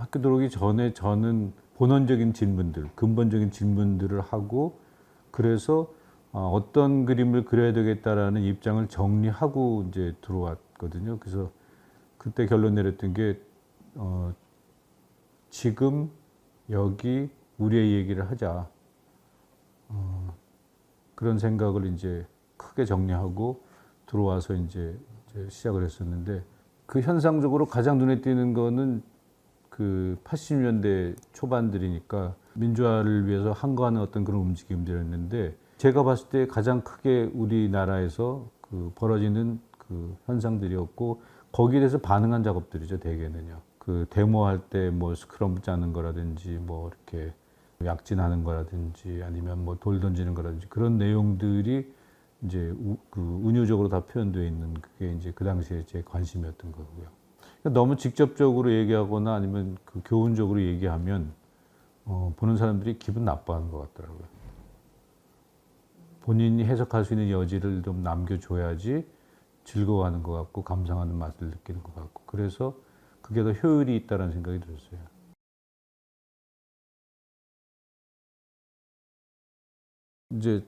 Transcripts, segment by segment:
학교 들어오기 전에 저는 본원적인 질문들, 근본적인 질문들을 하고 그래서 어떤 그림을 그려야 되겠다라는 입장을 정리하고 이제 들어왔거든요. 그래서 그때 결론 내렸던 게 지금 여기 우리의 얘기를 하자. 그런 생각을 이제 크게 정리하고 들어와서 이제 시작을 했었는데 그 현상적으로 가장 눈에 띄는 거는 그 80년대 초반들이니까 민주화를 위해서 항거하는 어떤 그런 움직임들이었는데 제가 봤을 때 가장 크게 우리나라에서 그 벌어지는 그 현상들이었고 거기에 대해서 반응한 작업들이죠, 대개는요. 그 데모할 때 뭐 스크럼 짜는 거라든지 뭐 이렇게 약진하는 거라든지 아니면 뭐 돌 던지는 거라든지 그런 내용들이 이제 그 운유적으로 다 표현되어 있는 그게 이제 그 당시에 제 관심이었던 거고요. 그러니까 너무 직접적으로 얘기하거나 아니면 그 교훈적으로 얘기하면 보는 사람들이 기분 나빠하는 것 같더라고요. 본인이 해석할 수 있는 여지를 좀 남겨줘야지 즐거워하는 것 같고 감상하는 맛을 느끼는 것 같고 그래서 그게 더 효율이 있다는 생각이 들었어요. 이제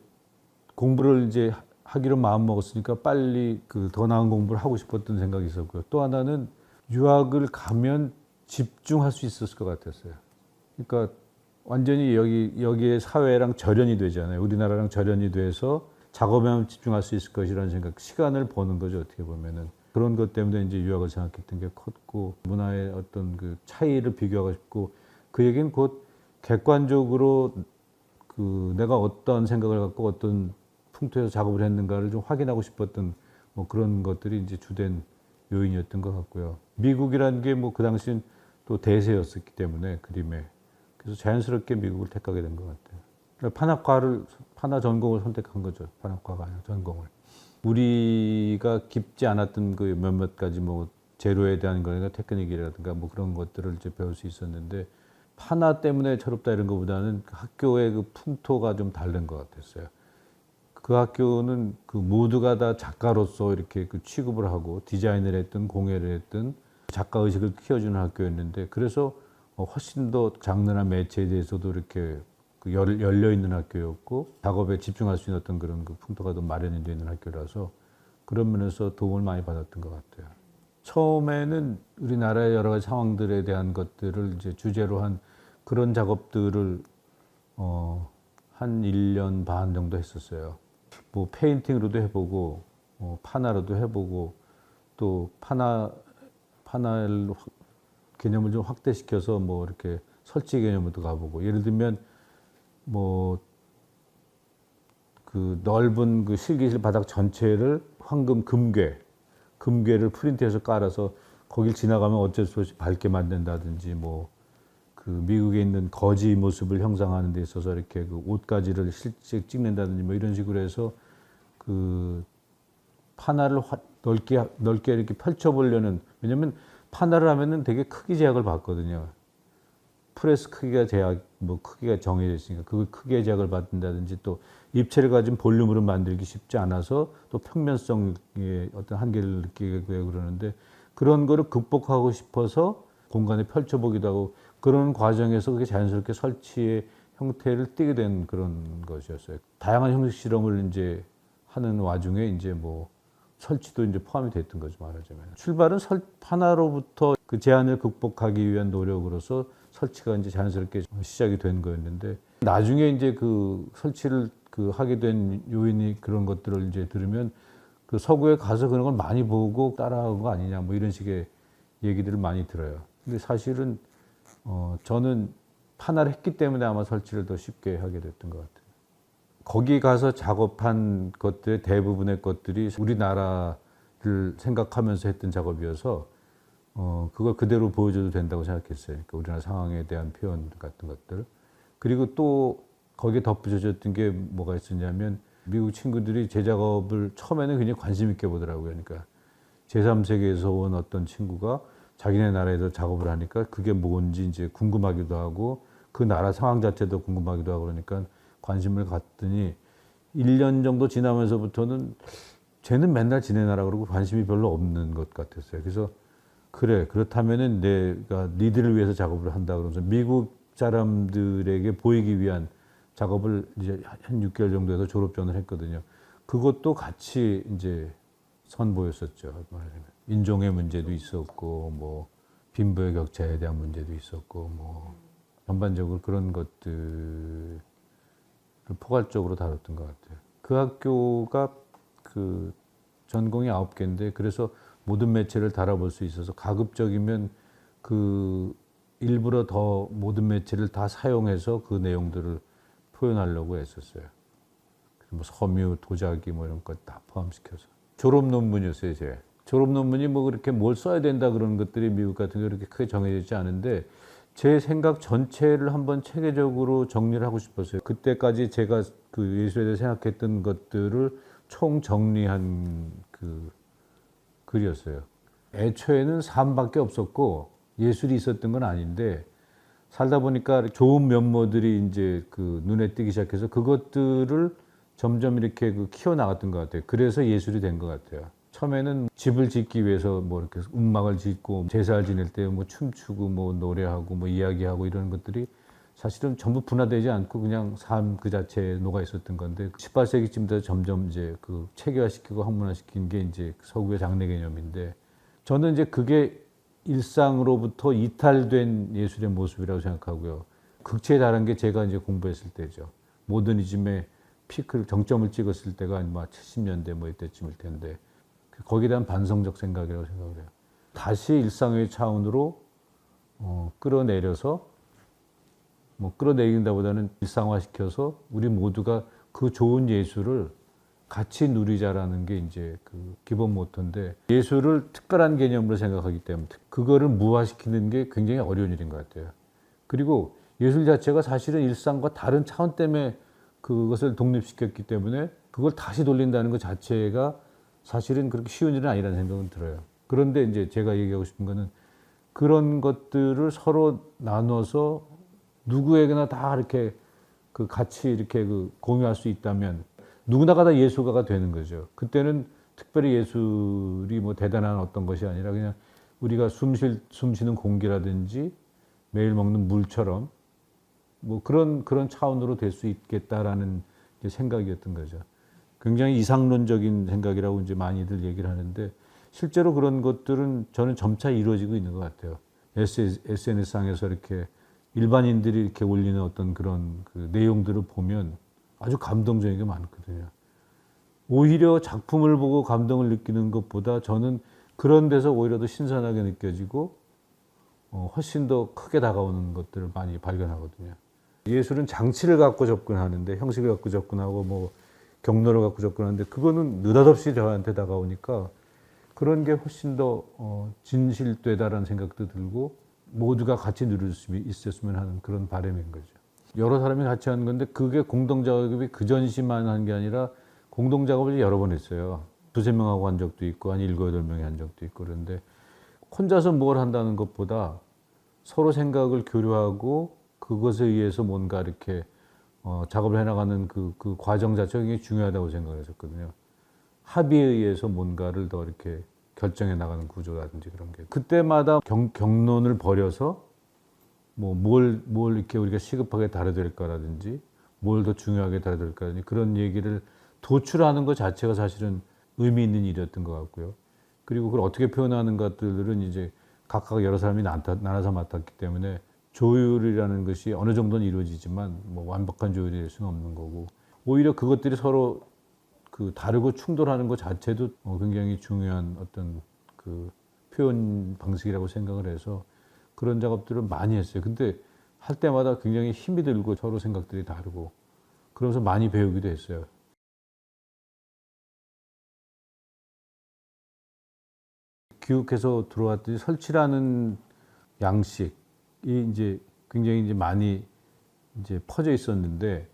공부를 이제 하기로 마음 먹었으니까 빨리 그 더 나은 공부를 하고 싶었던 생각이 있었고요. 또 하나는 유학을 가면 집중할 수 있었을 것 같았어요. 그러니까 완전히 여기에 사회랑 절연이 되잖아요. 우리나라랑 절연이 돼서 작업에만 집중할 수 있을 것이라는 생각, 시간을 버는 거죠. 어떻게 보면은. 그런 것 때문에 이제 유학을 생각했던 게 컸고, 문화의 어떤 그 차이를 비교하고 싶고, 그 얘기는 곧 객관적으로 그 내가 어떤 생각을 갖고 어떤 풍토에서 작업을 했는가를 좀 확인하고 싶었던 뭐 그런 것들이 이제 주된 요인이었던 것 같고요. 미국이라는 게 뭐 그 당시엔 또 대세였었기 때문에 그림에 그래서 자연스럽게 미국을 택하게 된 것 같아요. 그러니까 판화 전공을 선택한 거죠. 판학과가 아니라 전공을. 우리가 깊지 않았던 그 몇몇 가지 뭐 재료에 대한 거나 테크닉이라든가 뭐 그런 것들을 이제 배울 수 있었는데 판화 때문에 철없다 이런 것보다는 학교의 그 풍토가 좀 다른 것 같았어요. 그 학교는 그 모두가 다 작가로서 이렇게 그 취급을 하고 디자인을 했든 공예를 했든 작가 의식을 키워주는 학교였는데 그래서 훨씬 더 장르나 매체에 대해서도 이렇게 그 열려 있는 학교였고 작업에 집중할 수 있는 어떤 그런 그 풍토가 더 마련이 되어 있는 학교라서 그런 면에서 도움을 많이 받았던 것 같아요. 처음에는 우리나라의 여러 가지 상황들에 대한 것들을 이제 주제로 한 그런 작업들을 한 1년 반 정도 했었어요. 뭐 페인팅으로도 해보고 파나로도 해보고 또 파나를 개념을 좀 확대시켜서 뭐 이렇게 설치 개념으로도 가보고 예를 들면 뭐 그 넓은 그 실기실 바닥 전체를 황금 금괴를 프린트해서 깔아서 거길 지나가면 어쩔 수 없이 밝게 만든다든지 뭐 그 미국에 있는 거지 모습을 형상하는 데 있어서 이렇게 그 옷가지를 실제 찍는다든지 뭐 이런 식으로 해서 그 판화를 넓게 이렇게 펼쳐보려는 왜냐면 판화를 하면은 되게 크기 제약을 받거든요. 프레스 크기가 크기가 정해져 있으니까 그 크기의 제약을 받는다든지 또 입체를 가진 볼륨으로 만들기 쉽지 않아서 또 평면성의 어떤 한계를 느끼게 되고 그러는데 그런 거를 극복하고 싶어서 공간에 펼쳐보기도 하고 그런 과정에서 그게 자연스럽게 설치의 형태를 띠게 된 그런 것이었어요. 다양한 형식 실험을 이제 하는 와중에 이제 뭐 설치도 이제 포함이 됐던 거죠, 말하자면. 출발은 하나로부터 그 제한을 극복하기 위한 노력으로서 설치가 이제 자연스럽게 시작이 된 거였는데 나중에 이제 그 설치를 그 하게 된 요인이 그런 것들을 이제 들으면 그 서구에 가서 그런 걸 많이 보고 따라한 거 아니냐 뭐 이런 식의 얘기들을 많이 들어요. 근데 사실은 저는 판화를 했기 때문에 아마 설치를 더 쉽게 하게 됐던 것 같아요. 거기 가서 작업한 것들의 대부분의 것들이 우리나라를 생각하면서 했던 작업이어서 그걸 그대로 보여줘도 된다고 생각했어요. 그러니까 우리나라 상황에 대한 표현 같은 것들. 그리고 또 거기에 덧붙여졌던 게 뭐가 있었냐면 미국 친구들이 제 작업을 처음에는 굉장히 관심 있게 보더라고요. 그러니까 제3세계에서 온 어떤 친구가 자기네 나라에서 작업을 하니까 그게 뭔지 이제 궁금하기도 하고 그 나라 상황 자체도 궁금하기도 하고 그러니까 관심을 갖더니 1년 정도 지나면서부터는 쟤는 맨날 지네 나라 그러고 관심이 별로 없는 것 같았어요. 그래서 그래, 그렇다면은 내가 니들을 위해서 작업을 한다 그러면서 미국 사람들에게 보이기 위한 작업을 이제 한 6개월 정도 해서 졸업전을 했거든요. 그것도 같이 이제 선보였었죠. 말하자면 인종의 문제도 있었고, 뭐 빈부의 격차에 대한 문제도 있었고, 뭐 전반적으로 그런 것들을 포괄적으로 다뤘던 것 같아요. 그 학교가 그 전공이 9개인데 그래서 모든 매체를 다뤄볼 수 있어서 가급적이면 그 일부러 더 모든 매체를 다 사용해서 그 내용들을 표현하려고 했었어요. 뭐 섬유, 도자기 뭐 이런 것 다 포함시켜서. 졸업 논문이었어요, 제. 졸업 논문이 뭐 그렇게 뭘 써야 된다 그런 것들이 미국 같은 게 그렇게 크게 정해져 있지 않은데 제 생각 전체를 한번 체계적으로 정리를 하고 싶었어요. 그때까지 제가 그 예술에 대해 생각했던 것들을 총 정리한 그 글이었어요. 애초에는 삶밖에 없었고 예술이 있었던 건 아닌데 살다 보니까 좋은 면모들이 이제 그 눈에 띄기 시작해서 그것들을 점점 이렇게 그 키워 나갔던 것 같아요. 그래서 예술이 된 것 같아요. 처음에는 집을 짓기 위해서 뭐 이렇게 음막을 짓고 제사를 지낼 때 뭐 춤추고 뭐 노래하고 뭐 이야기하고 이런 것들이 사실은 전부 분화되지 않고 그냥 삶 그 자체에 녹아 있었던 건데 18세기쯤 돼서 점점 이제 그 체계화시키고 학문화시킨 게 이제 서구의 장래 개념인데 저는 이제 그게 일상으로부터 이탈된 예술의 모습이라고 생각하고요. 극치에 달한 게 제가 이제 공부했을 때죠. 모더니즘의 피크를 정점을 찍었을 때가 아마 70년대 뭐 이때쯤일 텐데 거기에 대한 반성적 생각이라고 생각을 해요. 다시 일상의 차원으로 끌어내려서 뭐 끌어내린다보다는 일상화시켜서 우리 모두가 그 좋은 예술을 같이 누리자라는 게 이제 그 기본 모토인데 예술을 특별한 개념으로 생각하기 때문에 그거를 무화시키는 게 굉장히 어려운 일인 것 같아요. 그리고 예술 자체가 사실은 일상과 다른 차원 때문에 그것을 독립시켰기 때문에 그걸 다시 돌린다는 것 자체가 사실은 그렇게 쉬운 일은 아니라는 생각은 들어요. 그런데 이제 제가 얘기하고 싶은 거는 그런 것들을 서로 나눠서 누구에게나 다 이렇게 그 같이 이렇게 그 공유할 수 있다면 누구나가 다 예술가가 되는 거죠. 그때는 특별히 예술이 뭐 대단한 어떤 것이 아니라 그냥 우리가 숨 쉬는 공기라든지 매일 먹는 물처럼 뭐 그런 차원으로 될 수 있겠다라는 생각이었던 거죠. 굉장히 이상론적인 생각이라고 이제 많이들 얘기를 하는데 실제로 그런 것들은 저는 점차 이루어지고 있는 것 같아요. SNS상에서 이렇게 일반인들이 이렇게 올리는 어떤 그런 그 내용들을 보면 아주 감동적인 게 많거든요. 오히려 작품을 보고 감동을 느끼는 것보다 저는 그런 데서 오히려 더 신선하게 느껴지고 훨씬 더 크게 다가오는 것들을 많이 발견하거든요. 예술은 장치를 갖고 접근하는데 형식을 갖고 접근하고 뭐 경로를 갖고 접근하는데 그거는 느닷없이 저한테 다가오니까 그런 게 훨씬 더 진실되다라는 생각도 들고 모두가 같이 누릴 수 있었으면 하는 그런 바람인 거죠. 여러 사람이 같이 하는 건데 그게 공동작업이 그 전시만 한 게 아니라 공동작업을 여러 번 했어요. 두세 명하고 한 적도 있고 한 7, 8명이 한 적도 있고 그런데 혼자서 뭘 한다는 것보다 서로 생각을 교류하고 그것에 의해서 뭔가 이렇게 작업을 해나가는 그 과정 자체가 굉장히 중요하다고 생각을 했었거든요. 합의에 의해서 뭔가를 더 이렇게 결정해 나가는 구조라든지 그런 게 그때마다 경론을 벌여서 뭐 뭘 이렇게 우리가 시급하게 다뤄야 될까라든지 뭘 더 중요하게 다뤄야 될까라든지 그런 얘기를 도출하는 것 자체가 사실은 의미 있는 일이었던 것 같고요. 그리고 그걸 어떻게 표현하는 것들은 이제 각각 여러 사람이 나눠서 맡았기 때문에 조율이라는 것이 어느 정도는 이루어지지만 뭐 완벽한 조율이 될 수는 없는 거고 오히려 그것들이 서로 그 다르고 충돌하는 것 자체도 굉장히 중요한 어떤 그 표현 방식이라고 생각을 해서 그런 작업들을 많이 했어요. 근데 할 때마다 굉장히 힘이 들고 서로 생각들이 다르고 그러면서 많이 배우기도 했어요. 교육해서 들어왔더니 설치라는 양식이 이제 굉장히 이제 많이 이제 퍼져 있었는데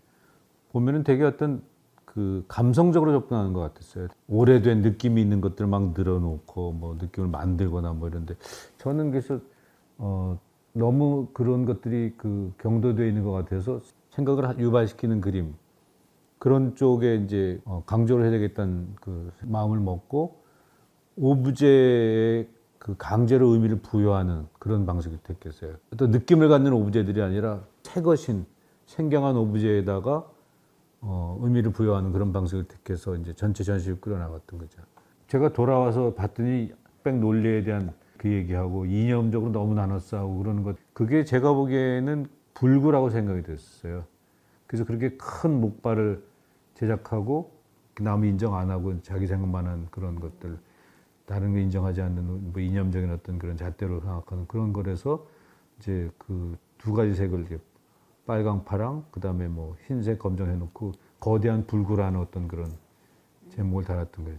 보면은 되게 어떤 그 감성적으로 접근하는 것 같았어요. 오래된 느낌이 있는 것들 막 늘어놓고 뭐 느낌을 만들거나 뭐 이런데 저는 그래서 너무 그런 것들이 그 경도되어 있는 것 같아서 생각을 유발시키는 그림 그런 쪽에 이제 강조를 해야 되겠다는 그 마음을 먹고 오브제의 그 강제로 의미를 부여하는 그런 방식이 됐겠어요. 어떤 느낌을 갖는 오브제들이 아니라 새것인 생경한 오브제에다가 의미를 부여하는 그런 방식을 택해서 이제 전체 전시를 끌어나갔던 거죠. 제가 돌아와서 봤더니 백 논리에 대한 그 얘기하고 이념적으로 너무 나눠 싸우고 그러는 것, 그게 제가 보기에는 불구라고 생각이 됐어요. 그래서 그렇게 큰 목발을 제작하고 남 인정 안 하고 자기 생각만 한 그런 것들, 다른 거 인정하지 않는 뭐 이념적인 어떤 그런 잣대로 생각하는 그런 거라서 이제 그 두 가지 색을 이제 빨강, 파랑, 그 다음에 뭐 흰색, 검정 해놓고 거대한 불구라는 어떤 그런 제목을 달았던 거죠.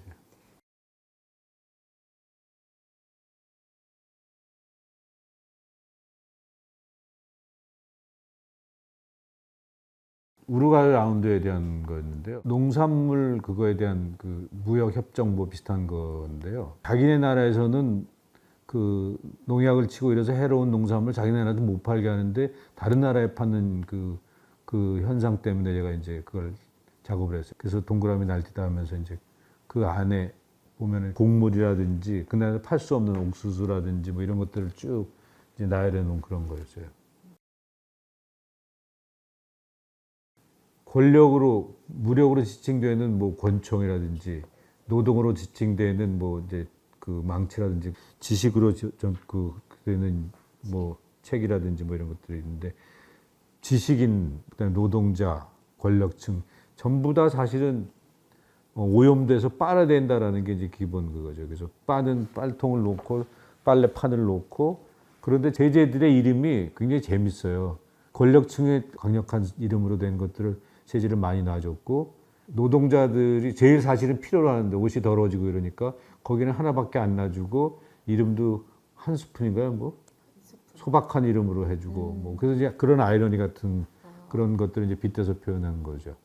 우루과이 라운드에 대한 거였는데요. 농산물 그거에 대한 그 무역 협정 뭐 비슷한 건데요. 자기네 나라에서는 그 농약을 치고 이래서 해로운 농산물 자기네 나라도 못 팔게 하는데 다른 나라에 파는 그 현상 때문에 제가 이제 그걸 작업을 했어요. 그래서 동그라미 날뛰다 하면서 이제 그 안에 보면은 곡물이라든지 그 나라에 팔 수 없는 옥수수라든지 뭐 이런 것들을 쭉 이제 나열해 놓은 그런 거였어요. 권력으로 무력으로 지칭되는 뭐 권총이라든지 노동으로 지칭되는 뭐 이제 그 망치라든지 지식으로 좀그 되는 뭐 책이라든지 뭐 이런 것들이 있는데 지식인 그다음에 노동자 권력층 전부 다 사실은 오염돼서 빨아야 된다라는 게 이제 기본 그거죠. 그래서 빠는 빨통을 놓고 빨래판을 놓고 그런데 제재들의 이름이 굉장히 재밌어요. 권력층의 강력한 이름으로 된 것들을 제재를 많이 놔줬고 노동자들이 제일 사실은 필요로 하는데 옷이 더러워지고 이러니까 거기는 하나밖에 안 놔주고 이름도 한 스푼인가요? 뭐 소박한 이름으로 해주고 뭐 그래서 이제 그런 아이러니 같은 그런 것들을 이제 빗대서 표현한 거죠.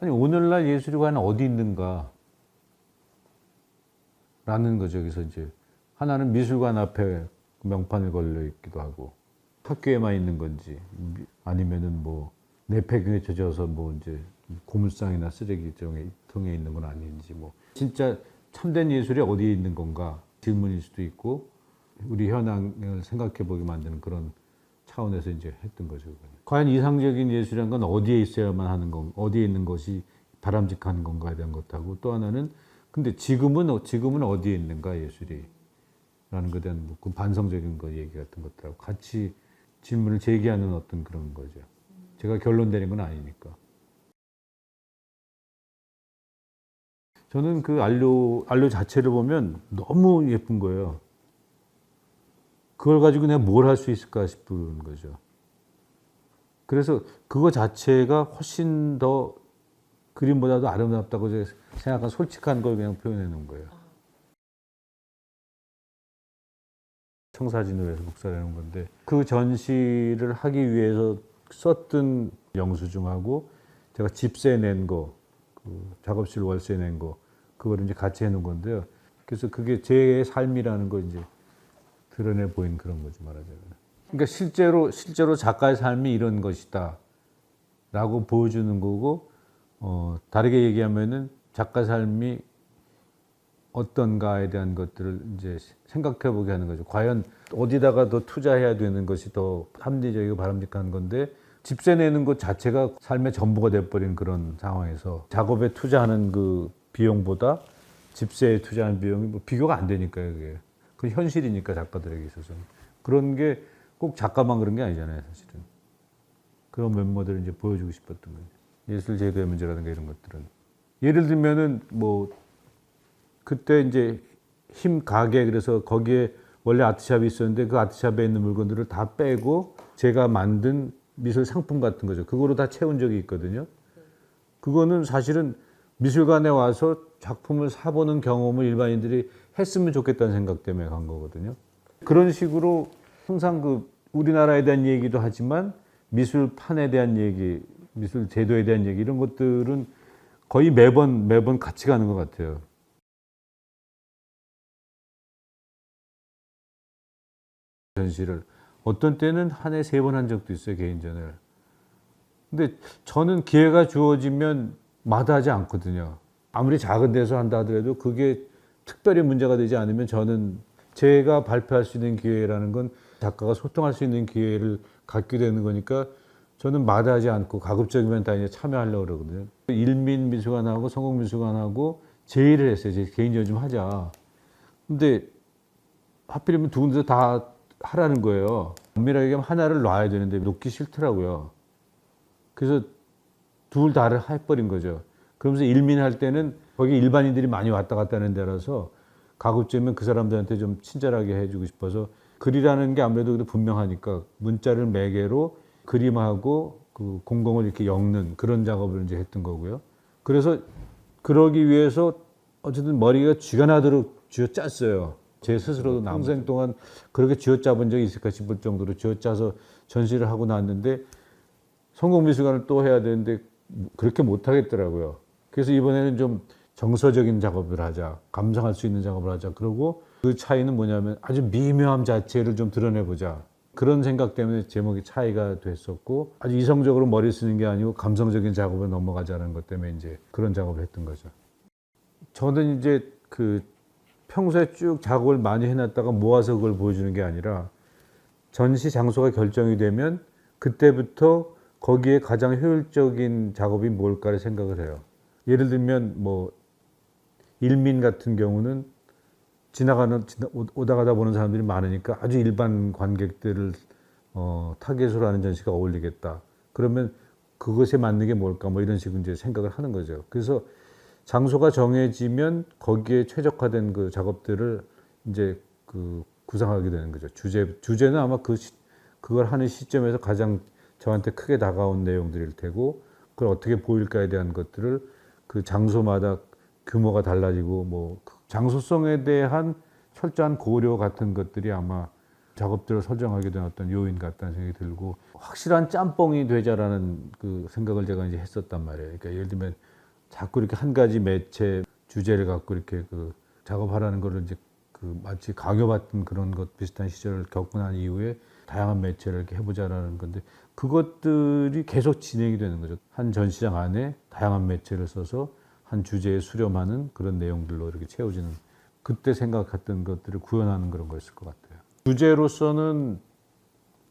아니 오늘날 예술이 과연 어디 있는가라는 거죠. 그래서 이제 하나는 미술관 앞에 명판을 걸려 있기도 하고 학교에만 있는 건지 아니면은 뭐 내폐경에 젖어서 뭐 이제 고물상이나 쓰레기통에 있는 건 아닌지 뭐 진짜 참된 예술이 어디에 있는 건가 질문일 수도 있고 우리 현황을 생각해 보게 만드는 그런 차원에서 이제 했던 거죠. 과연 이상적인 예술이란 건 어디에 있어야만 하는 건, 어디에 있는 것이 바람직한 건가에 대한 것하고 또 하나는 근데 지금은 어디에 있는가 예술이 라는 것에 대한 그 반성적인 거 얘기 같은 것들하고 같이 질문을 제기하는 어떤 그런 거죠. 제가 결론 내린 건 아니니까. 저는 그 안료 자체를 보면 너무 예쁜 거예요. 그걸 가지고 내가 뭘 할 수 있을까 싶은 거죠. 그래서 그거 자체가 훨씬 더 그림보다도 아름답다고 생각한 솔직한 걸 그냥 표현해 놓은 거예요. 청사진으로 해서 복사해 놓은 건데 그 전시를 하기 위해서 썼던 영수증하고 제가 집세 낸 거, 그 작업실 월세 낸 거, 그걸 이제 같이 해 놓은 건데요. 그래서 그게 제 삶이라는 걸 이제 드러내 보인 그런 거지 말하자면. 그러니까 실제로 작가의 삶이 이런 것이다라고 보여주는 거고 다르게 얘기하면은 작가 삶이 어떤가에 대한 것들을 이제 생각해 보게 하는 거죠. 과연 어디다가 더 투자해야 되는 것이 더 합리적이고 바람직한 건데 집세 내는 것 자체가 삶의 전부가 돼버린 그런 상황에서 작업에 투자하는 그 비용보다 집세에 투자하는 비용이 뭐 비교가 안 되니까요. 그게 그 현실이니까 작가들에게 있어서는 그런 게 꼭 작가만 그런 게 아니잖아요, 사실은. 그런 면모들을 이제 보여주고 싶었던 거죠. 예술 제도의 문제라든가 이런 것들은 예를 들면은 뭐 그때 이제 힘 가게 그래서 거기에 원래 아트샵이 있었는데 그 아트샵에 있는 물건들을 다 빼고 제가 만든 미술 상품 같은 거죠. 그거로 다 채운 적이 있거든요. 그거는 사실은 미술관에 와서 작품을 사보는 경험을 일반인들이 했으면 좋겠다는 생각 때문에 간 거거든요. 그런 식으로 항상 그 우리나라에 대한 얘기도 하지만 미술판에 대한 얘기, 미술 제도에 대한 얘기 이런 것들은 거의 매번 같이 가는 것 같아요. 전시를 어떤 때는 한 해 세 번 한 적도 있어요 개인전을. 근데 저는 기회가 주어지면 마다하지 않거든요. 아무리 작은 데서 한다 하더라도 그게 특별히 문제가 되지 않으면 저는 제가 발표할 수 있는 기회라는 건 작가가 소통할 수 있는 기회를 갖게 되는 거니까 저는 마다하지 않고 가급적이면 다 이제 참여하려고 그러거든요. 일민 미술관하고 성공 미술관하고 제의를 했어요. 제 개인적으로 좀 하자. 근데 하필이면 두 군데서 다 하라는 거예요. 엄밀하게 얘기하면 하나를 놔야 되는데 놓기 싫더라고요. 그래서 둘 다를 해버린 거죠. 그러면서 일민할 때는 거기 일반인들이 많이 왔다 갔다 하는 데라서 가급적이면 그 사람들한테 좀 친절하게 해주고 싶어서 글이라는 게 아무래도 분명하니까 문자를 매개로 그림하고 그 공공을 이렇게 엮는 그런 작업을 이제 했던 거고요. 그래서 그러기 위해서 어쨌든 머리가 쥐가 나도록 쥐어짰어요. 제 스스로도 평생 동안 그렇게 쥐어짜본 적이 있을까 싶을 정도로 쥐어짜서 전시를 하고 났는데 성공미술관을 또 해야 되는데 그렇게 못하겠더라고요. 그래서 이번에는 좀 정서적인 작업을 하자, 감상할 수 있는 작업을 하자. 그러고 그 차이는 뭐냐면 아주 미묘함 자체를 좀 드러내보자. 그런 생각 때문에 제목이 차이가 됐었고 아주 이성적으로 머리 쓰는 게 아니고 감성적인 작업에 넘어가자는 것 때문에 이제 그런 작업을 했던 거죠. 저는 이제 그 평소에 쭉 작업을 많이 해놨다가 모아서 그걸 보여주는 게 아니라 전시 장소가 결정이 되면 그때부터 거기에 가장 효율적인 작업이 뭘까를 생각을 해요. 예를 들면 뭐 일민 같은 경우는 오다 가다 보는 사람들이 많으니까 아주 일반 관객들을 타겟으로 하는 전시가 어울리겠다. 그러면 그것에 맞는 게 뭘까 뭐 이런 식으로 이제 생각을 하는 거죠. 그래서 장소가 정해지면 거기에 최적화된 그 작업들을 이제 그 구상하게 되는 거죠. 주제는 아마 그걸 하는 시점에서 가장 저한테 크게 다가온 내용들일 테고 그걸 어떻게 보일까에 대한 것들을 그 장소마다 규모가 달라지고 뭐 장소성에 대한 철저한 고려 같은 것들이 아마 작업들을 설정하게 된 어떤 요인 같다는 생각이 들고 확실한 짬뽕이 되자라는 그 생각을 제가 이제 했었단 말이에요. 그러니까 예를 들면 자꾸 이렇게 한 가지 매체 주제를 갖고 이렇게 그 작업하라는 거를 이제 그 마치 강요받던 그런 것 비슷한 시절을 겪고 난 이후에 다양한 매체를 이렇게 해보자라는 건데 그것들이 계속 진행이 되는 거죠. 한 전시장 안에 다양한 매체를 써서 한 주제에 수렴하는 그런 내용들로 이렇게 채워지는 그때 생각했던 것들을 구현하는 그런 거였을 것 같아요. 주제로서는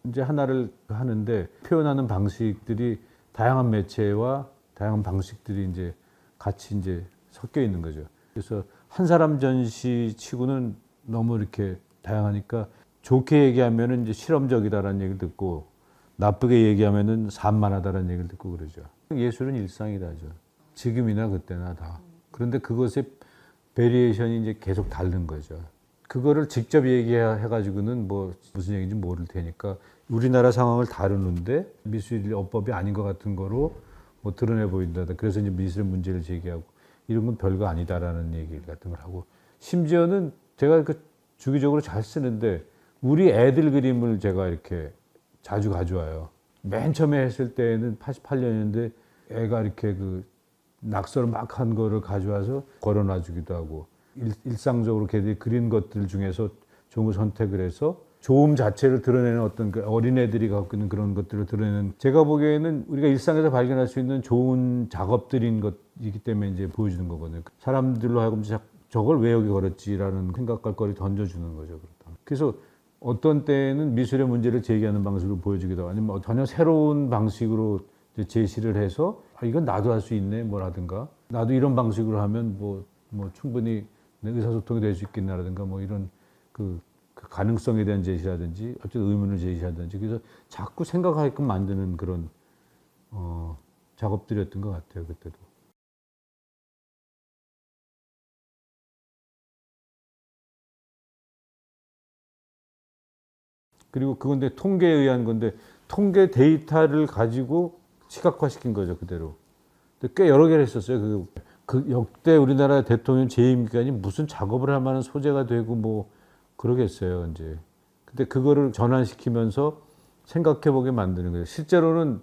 이제 하나를 하는데 표현하는 방식들이 다양한 매체와 다양한 방식들이 이제 같이 이제 섞여 있는 거죠. 그래서 한 사람 전시 치고는 너무 이렇게 다양하니까 좋게 얘기하면은 이제 실험적이다라는 얘기를 듣고 나쁘게 얘기하면은 산만하다라는 얘기를 듣고 그러죠. 예술은 일상이다죠. 지금이나 그때나 다. 그런데 그것의 베리에이션이 이제 계속 다른 거죠. 그거를 직접 얘기해가지고는 뭐 무슨 얘기인지 모를 테니까 우리나라 상황을 다루는데 미술어법이 아닌 것 같은 거로 뭐 드러내 보인다. 그래서 이제 미술 문제를 제기하고 이런 건 별거 아니다라는 얘기 같은 걸 하고 심지어는 제가 그 주기적으로 잘 쓰는데 우리 애들 그림을 제가 이렇게 자주 가져와요. 맨 처음에 했을 때는 88년인데 애가 이렇게 그 낙서를 막 한 거를 가져와서 걸어놔 주기도 하고 일상적으로 걔들이 그린 것들 중에서 좋은 걸 선택을 해서 좋음 자체를 드러내는 어떤 그 어린애들이 갖고 있는 그런 것들을 드러내는 제가 보기에는 우리가 일상에서 발견할 수 있는 좋은 작업들인 것이기 때문에 이제 보여주는 거거든요. 사람들로 하여금 저걸 왜 여기 걸었지라는 생각할 거리 던져주는 거죠. 그래서 어떤 때는 미술의 문제를 제기하는 방식으로 보여주기도 하고 아니면 전혀 새로운 방식으로 제시를 해서 아, 이건 나도 할 수 있네 뭐라든가 나도 이런 방식으로 하면 뭐 충분히 의사소통이 될 수 있겠나라든가 뭐 이런 그 가능성에 대한 제시라든지 어쨌든 의문을 제시하든지 그래서 자꾸 생각하게끔 만드는 그런 작업들이었던 것 같아요 그때도. 그리고 그건데 통계에 의한 건데 통계 데이터를 가지고 시각화시킨 거죠 그대로. 근데 꽤 여러 개를 했었어요. 그 역대 우리나라 대통령 재임 기간이 무슨 작업을 할 만한 소재가 되고 뭐 그러겠어요 이제. 근데 그거를 전환시키면서 생각해보게 만드는 거예요. 실제로는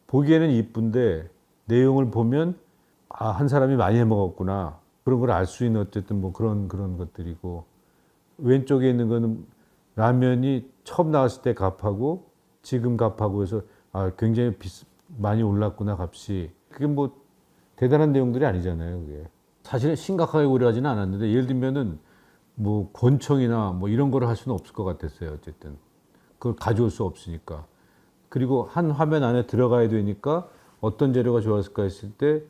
보기에는 이쁜데 내용을 보면 아, 한 사람이 많이 해먹었구나 그런 걸 알 수 있는 어쨌든 뭐 그런 것들이고 왼쪽에 있는 거는 라면이 처음 나왔을 때 값하고 지금 값하고 해서 아, 굉장히 많이 올랐구나 값이. 그게 뭐 대단한 내용들이 아니잖아요. 그게 사실은 심각하게 고려하지는 않았는데 예를 들면은 뭐 권총이나 뭐 이런 거를 할 수는 없을 것 같았어요. 어쨌든 그걸 가져올 수 없으니까. 그리고 한 화면 안에 들어가야 되니까 어떤 재료가 좋았을까 했을 때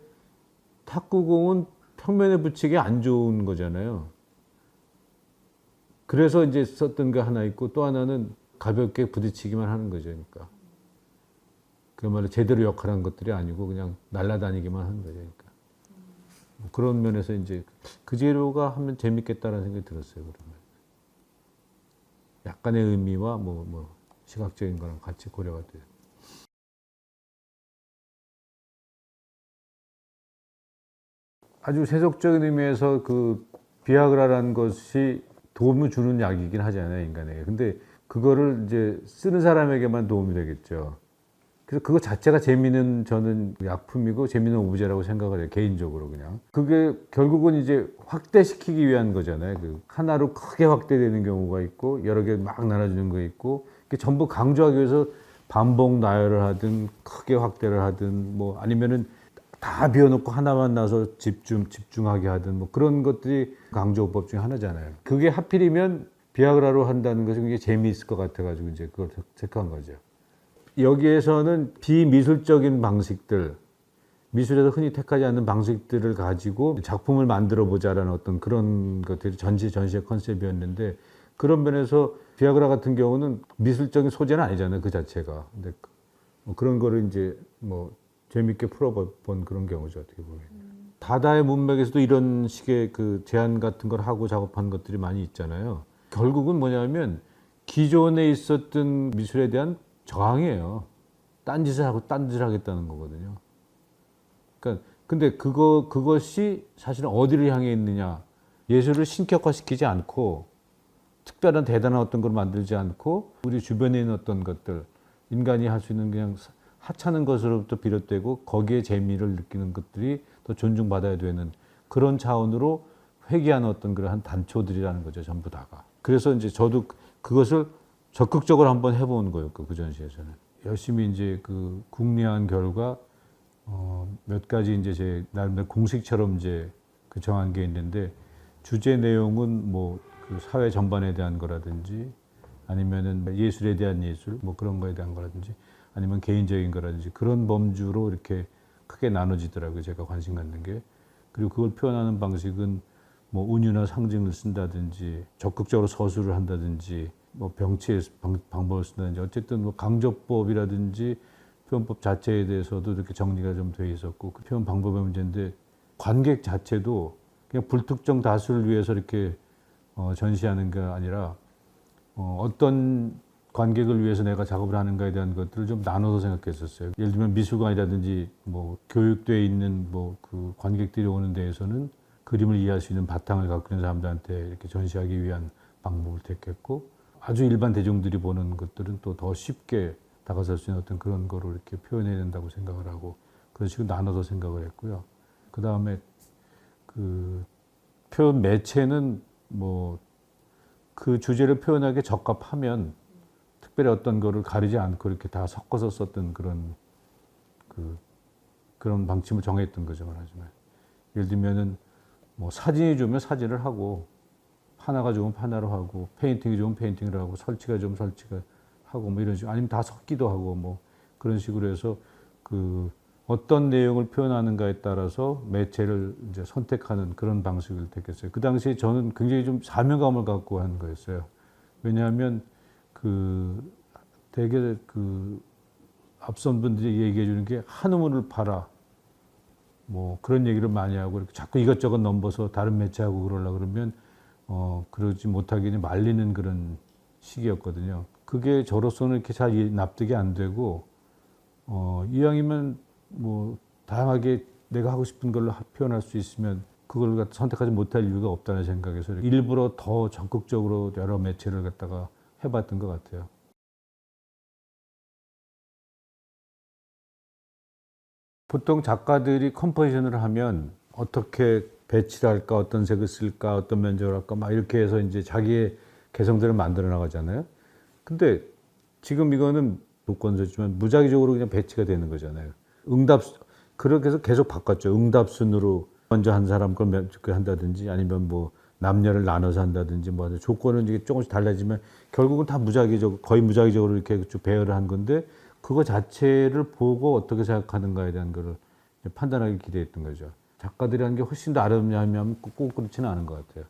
탁구공은 평면에 붙이기 안 좋은 거잖아요. 그래서 이제 썼던 게 하나 있고 또 하나는 가볍게 부딪히기만 하는 거죠. 그러니까 그야말로 제대로 역할한 것들이 아니고 그냥 날아다니기만 하는 거죠. 그러니까 뭐 그런 면에서 이제 그 재료가 하면 재밌겠다라는 생각이 들었어요. 그러면 약간의 의미와 뭐 시각적인 거랑 같이 고려가 돼요. 아주 세속적인 의미에서 그 비아그라라는 것이 도움을 주는 약이긴 하잖아요, 인간에게. 근데 그거를 이제 쓰는 사람에게만 도움이 되겠죠. 그래서 그거 자체가 재미있는 저는 약품이고 재미있는 오브제라고 생각을 해요, 개인적으로 그냥. 그게 결국은 이제 확대시키기 위한 거잖아요. 그 하나로 크게 확대되는 경우가 있고 여러 개 막 나눠주는 거 있고 전부 강조하기 위해서 반복 나열을 하든 크게 확대를 하든 뭐 아니면은 다 비워놓고 하나만 나서 집중하게 하든 뭐 그런 것들이 강조법 중에 하나잖아요. 그게 하필이면 비아그라로 한다는 것이 굉장히 재미있을 것 같아가지고 이제 그걸 택한 거죠. 여기에서는 비미술적인 방식들, 미술에서 흔히 택하지 않는 방식들을 가지고 작품을 만들어 보자라는 어떤 그런 것들이 전시의 컨셉이었는데 그런 면에서 비아그라 같은 경우는 미술적인 소재는 아니잖아요, 그 자체가. 근데 뭐 그런 거를 이제 뭐 재밌게 풀어본 그런 경우죠, 어떻게 보면. 다다의 문맥에서도 이런 식의 그 제안 같은 걸 하고 작업한 것들이 많이 있잖아요. 결국은 뭐냐면 기존에 있었던 미술에 대한 저항이에요. 딴짓을 하고 딴짓을 하겠다는 거거든요. 그러니까 근데 그것이 사실은 어디를 향해 있느냐? 예술을 신격화시키지 않고 특별한 대단한 어떤 걸 만들지 않고 우리 주변에 있는 어떤 것들 인간이 할 수 있는 그냥 하찮은 것으로부터 비롯되고 거기에 재미를 느끼는 것들이 더 존중받아야 되는 그런 차원으로 회귀하는 어떤 그런 단초들이라는 거죠, 전부 다가. 그래서 이제 저도 그것을 적극적으로 한번 해본 거예요, 그 전시에서는. 열심히 이제 그 궁리한 결과 몇 가지 이제 제 나름대로 공식처럼 이제 그 정한 게 있는데 주제 내용은 뭐 그 사회 전반에 대한 거라든지 아니면은 예술에 대한 예술 뭐 그런 거에 대한 거라든지 아니면 개인적인 거라든지 그런 범주로 이렇게 크게 나눠지더라고요. 제가 관심 갖는 게. 그리고 그걸 표현하는 방식은 뭐 운유나 상징을 쓴다든지 적극적으로 서술을 한다든지 뭐 병치의 방법을 쓴다든지 어쨌든 뭐 강조법이라든지 표현법 자체에 대해서도 이렇게 정리가 좀 돼 있었고 그 표현 방법의 문제인데 관객 자체도 그냥 불특정 다수를 위해서 이렇게 전시하는 게 아니라 어떤 관객을 위해서 내가 작업을 하는가에 대한 것들을 좀 나눠서 생각했었어요. 예를 들면 미술관이라든지 뭐 교육되어 있는 뭐 그 관객들이 오는 데에서는 그림을 이해할 수 있는 바탕을 갖고 있는 사람들한테 이렇게 전시하기 위한 방법을 택했고 아주 일반 대중들이 보는 것들은 또 더 쉽게 다가설 수 있는 어떤 그런 거를 이렇게 표현해야 된다고 생각을 하고 그런 식으로 나눠서 생각을 했고요. 그 다음에 그 표현 매체는 뭐 그 주제를 표현하기에 적합하면 특별히 어떤 거를 가리지 않고 이렇게 다 섞어서 썼던 그런 방침을 정했던 거죠, 말하자면. 예를 들면은 뭐 사진이 좋으면 사진을 하고 판화가 좋으면 판화로 하고 페인팅이 좋으면 페인팅을 하고 설치가 좋으면 설치가 하고 뭐 이런 식으로 아니면 다 섞기도 하고 뭐 그런 식으로 해서 그 어떤 내용을 표현하는가에 따라서 매체를 이제 선택하는 그런 방식을 택했어요. 그 당시에 저는 굉장히 좀 사명감을 갖고 한 거였어요. 왜냐하면 그 되게 그 앞선 분들이 얘기해 주는 게 한우물을 팔아 뭐 그런 얘기를 많이 하고 이렇게 자꾸 이것저것 넘버서 다른 매체하고 그러려고 그러면 그러지 못하기는 말리는 그런 시기였거든요. 그게 저로서는 이렇게 잘 납득이 안 되고 이왕이면 뭐 다양하게 내가 하고 싶은 걸로 표현할 수 있으면 그걸 선택하지 못할 이유가 없다는 생각에서 일부러 더 적극적으로 여러 매체를 갖다가 해봤던 것 같아요. 보통 작가들이 컴포지션을 하면 어떻게 배치를 할까, 어떤 색을 쓸까, 어떤 면적을 할까, 막 이렇게 해서 이제 자기의 개성들을 만들어 나가잖아요. 근데 지금 이거는 조건서지만 무작위적으로 그냥 배치가 되는 거잖아요. 응답 그렇게 해서 계속 바꿨죠. 응답순으로 먼저 한 사람 걸 한다든지 아니면 뭐 남녀를 나눠서 한다든지 뭐 조건은 이게 조금씩 달라지면 결국은 다 무작위적 거의 무작위적으로 이렇게 쭉 배열을 한 건데 그거 자체를 보고 어떻게 생각하는가에 대한 거를 판단하기 기대했던 거죠. 작가들이 한 게 훨씬 더 아름냐 하면 꼭 그렇지는 않은 것 같아요.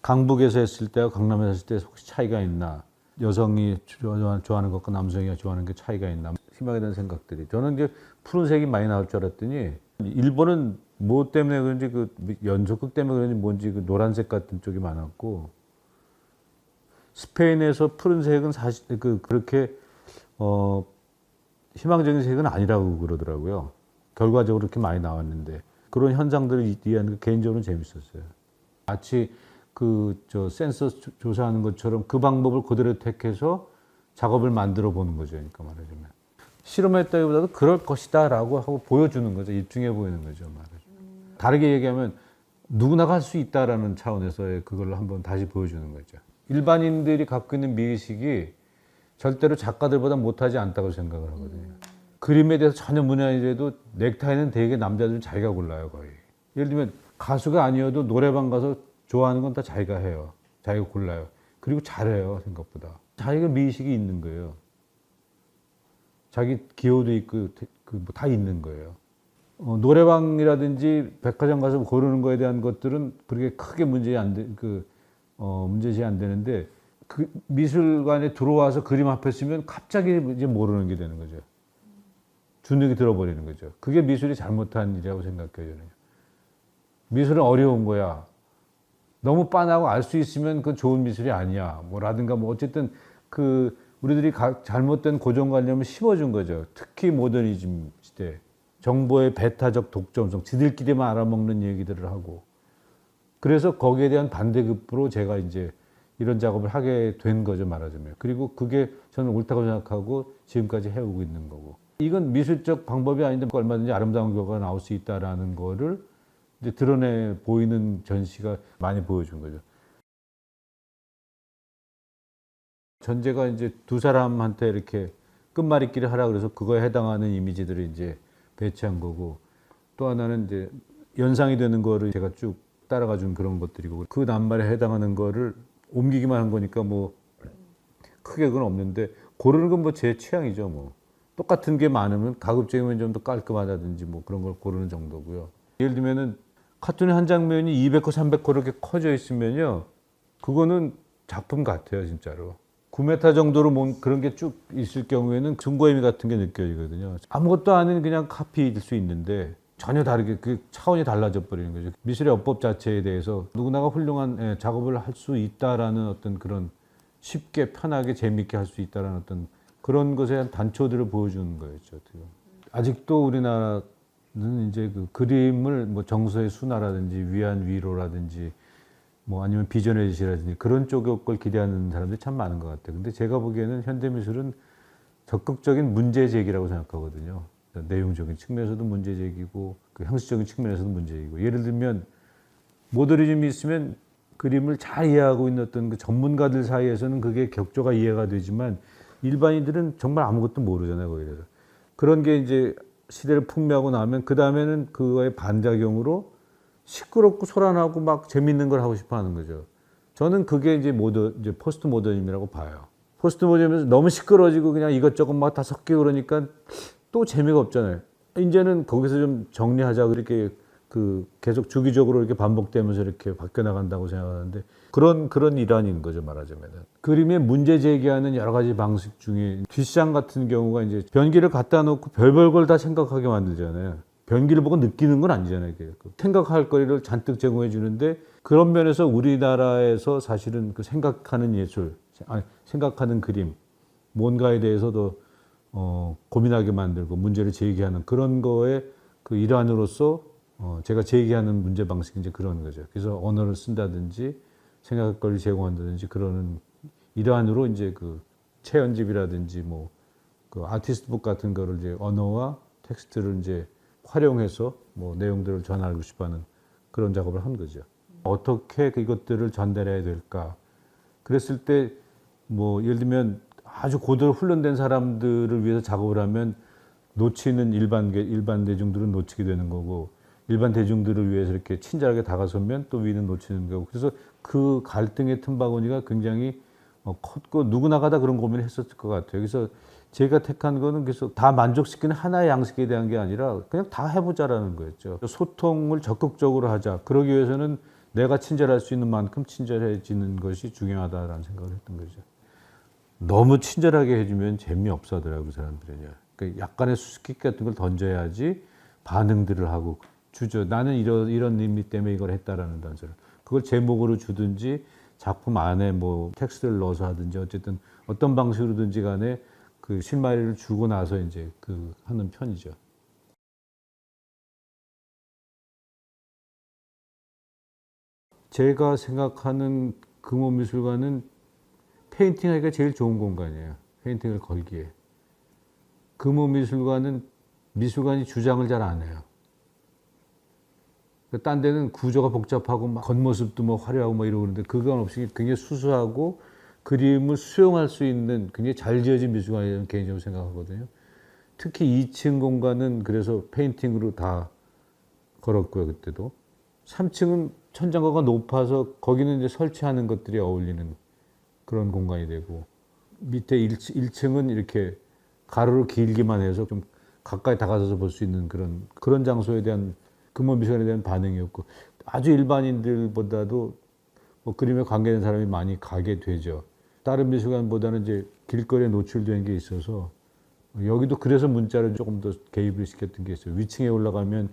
강북에서 했을 때와 강남에서 했을 때 혹시 차이가 있나? 여성이 좋아하는 것과 남성이 좋아하는 게 차이가 있나? 희망에 대한 생각들이. 저는 이제 푸른색이 많이 나올 줄 알았더니 일본은 뭐 때문에 그런지 그 연속극 때문에 그런지 뭔지 그 노란색 같은 쪽이 많았고 스페인에서 푸른색은 사실 그렇게 희망적인 색은 아니라고 그러더라고요. 결과적으로 그렇게 많이 나왔는데 그런 현상들을 이해하는 게 개인적으로 재밌었어요. 마치 센서 조사하는 것처럼 그 방법을 그대로 택해서 작업을 만들어 보는 거죠. 그러니까 말하자면. 실험했다기보다도 그럴 것이다 라고 하고 보여주는 거죠. 입증해 보이는 거죠. 말하자면. 다르게 얘기하면 누구나 할 수 있다라는 차원에서의 그걸 한번 다시 보여주는 거죠. 일반인들이 갖고 있는 미의식이 절대로 작가들보다 못하지 않다고 생각을 하거든요. 그림에 대해서 전혀 문외한이라도 넥타이는 되게 남자들은 자기가 골라요, 거의. 예를 들면 가수가 아니어도 노래방 가서 좋아하는 건 다 자기가 해요. 자기가 골라요. 그리고 잘해요, 생각보다. 자기가 미의식이 있는 거예요. 자기 기호도 있고 다 있는 거예요. 노래방이라든지 백화점 가서 고르는 거에 대한 것들은 그렇게 크게 문제시 안 되는데 그 미술관에 들어와서 그림 앞에 쓰면 갑자기 이제 모르는 게 되는 거죠. 주눅이 들어버리는 거죠. 그게 미술이 잘못한 일이라고 생각해요, 저는. 미술은 어려운 거야. 너무 빤하고 알 수 있으면 그건 좋은 미술이 아니야. 뭐라든가 뭐 어쨌든 우리들이 잘못된 고정관념을 심어준 거죠. 특히 모더니즘 시대. 정보의 배타적 독점성, 지들끼리만 알아먹는 얘기들을 하고. 그래서 거기에 대한 반대급부로 제가 이제 이런 작업을 하게 된 거죠, 말하자면. 그리고 그게 저는 옳다고 생각하고 지금까지 해오고 있는 거고. 이건 미술적 방법이 아닌데 얼마든지 아름다운 결과가 나올 수 있다라는 거를 이제 드러내 보이는 전시가 많이 보여준 거죠. 전제가 이제 두 사람한테 이렇게 끝말잇기를 하라 그래서 그거에 해당하는 이미지들을 이제 배치한 거고 또 하나는 이제 연상이 되는 거를 제가 쭉 따라가 준 그런 것들이고 그 낱말에 해당하는 거를 옮기기만 한 거니까 뭐 크게 그건 없는데 고르는 건 뭐 제 취향이죠. 뭐 똑같은 게 많으면 가급적이면 좀 더 깔끔하다든지 뭐 그런 걸 고르는 정도고요. 예를 들면은 카툰의 한 장면이 200호, 300호 이렇게 커져 있으면요. 그거는 작품 같아요, 진짜로. 9m 정도로 그런 게 쭉 있을 경우에는 증거 의미 같은 게 느껴지거든요. 아무것도 아닌 그냥 카피일 수 있는데 전혀 다르게 그 차원이 달라져 버리는 거죠. 미술의 어법 자체에 대해서 누구나가 훌륭한 작업을 할 수 있다라는 어떤 그런 쉽게 편하게 재미있게 할 수 있다라는 어떤 그런 것에 대한 단초들을 보여주는 거였죠. 아직도 우리나라는 이제 그 그림을 뭐 정서의 순화라든지 위안 위로라든지 뭐 아니면 비전의 제시라든지 그런 쪽의 걸 기대하는 사람들이 참 많은 것 같아요. 근데 제가 보기에는 현대미술은 적극적인 문제 제기라고 생각하거든요. 내용적인 측면에서도 문제 제기고 그 형식적인 측면에서도 문제 제기고 예를 들면 모더니즘이 있으면 그림을 잘 이해하고 있는 어떤 그 전문가들 사이에서는 그게 격조가 이해가 되지만 일반인들은 정말 아무것도 모르잖아요. 거기에 대해서. 그런 게 이제 시대를 풍미하고 나면 그 다음에는 그거의 반작용으로 시끄럽고 소란하고 막 재밌는 걸 하고 싶어 하는 거죠. 저는 그게 이제 포스트 모더니즘이라고 봐요. 포스트 모더니즘에서 너무 시끄러지고 그냥 이것저것 막 다 섞이고 그러니까 또 재미가 없잖아요. 이제는 거기서 좀 정리하자 그렇게 계속 주기적으로 이렇게 반복되면서 이렇게 바뀌어 나간다고 생각하는데 그런 일환인 거죠, 말하자면. 그림에 문제 제기하는 여러 가지 방식 중에 뒷장 같은 경우가 이제 변기를 갖다 놓고 별별 걸 다 생각하게 만들잖아요. 변기를 보고 느끼는 건 아니잖아요. 생각할 거리를 잔뜩 제공해 주는데 그런 면에서 우리나라에서 사실은 그 생각하는 예술, 생각하는 그림, 뭔가에 대해서도 고민하게 만들고 문제를 제기하는 그런 거에 그 일환으로서 제가 제기하는 문제 방식이 이제 그런 거죠. 그래서 언어를 쓴다든지 생각할 거리를 제공한다든지 그러는 일환으로 이제 그 체연집이라든지 뭐 그 아티스트북 같은 거를 이제 언어와 텍스트를 이제 활용해서 뭐 내용들을 전하고 싶어하는 그런 작업을 한 거죠. 어떻게 이것들을 전달해야 될까? 그랬을 때 뭐 예를 들면 아주 고도로 훈련된 사람들을 위해서 작업을 하면 놓치는 일반 대중들은 놓치게 되는 거고, 일반 대중들을 위해서 이렇게 친절하게 다가서면 또 위는 놓치는 거고. 그래서 그 갈등의 틈바구니가 굉장히 컸고, 누구나 다 그런 고민을 했었을 것 같아요. 그래서 제가 택한 거는 그래서 다 만족시키는 하나의 양식에 대한 게 아니라 그냥 다 해보자라는 거였죠. 소통을 적극적으로 하자. 그러기 위해서는 내가 친절할 수 있는 만큼 친절해지는 것이 중요하다라는 생각을 했던 거죠. 너무 친절하게 해주면 재미없어 하더라고요, 사람들은요. 그러니까 약간의 수수께끼 같은 걸 던져야지 반응들을 하고, 나는 이런 의미 때문에 이걸 했다라는 단서를. 그걸 제목으로 주든지 작품 안에 뭐 텍스트를 넣어서 하든지 어쨌든 어떤 방식으로든지 간에 그 실마리를 주고 나서 이제 그 하는 편이죠. 제가 생각하는 금호미술관은 페인팅하기가 제일 좋은 공간이에요. 페인팅을 걸기에. 금호미술관은 미술관이 주장을 잘 안 해요. 딴 데는 구조가 복잡하고 막 겉모습도 뭐 화려하고 뭐 이러고 그러는데 그건 없이 굉장히 수수하고 그림을 수용할 수 있는 굉장히 잘 지어진 미술관이라는 개인적으로 생각하거든요. 특히 2층 공간은 그래서 페인팅으로 다 걸었고요, 그때도. 3층은 천장고가 높아서 거기는 이제 설치하는 것들이 어울리는 그런 공간이 되고, 밑에 1층은 이렇게 가로로 길기만 해서 좀 가까이 다가서서 볼 수 있는 그런 장소에 대한 금호미술관에 대한 반응이었고, 아주 일반인들보다도 뭐 그림에 관계된 사람이 많이 가게 되죠. 다른 미술관보다는 이제 길거리에 노출된 게 있어서, 여기도 그래서 문자를 조금 더 개입을 시켰던 게 있어요. 위층에 올라가면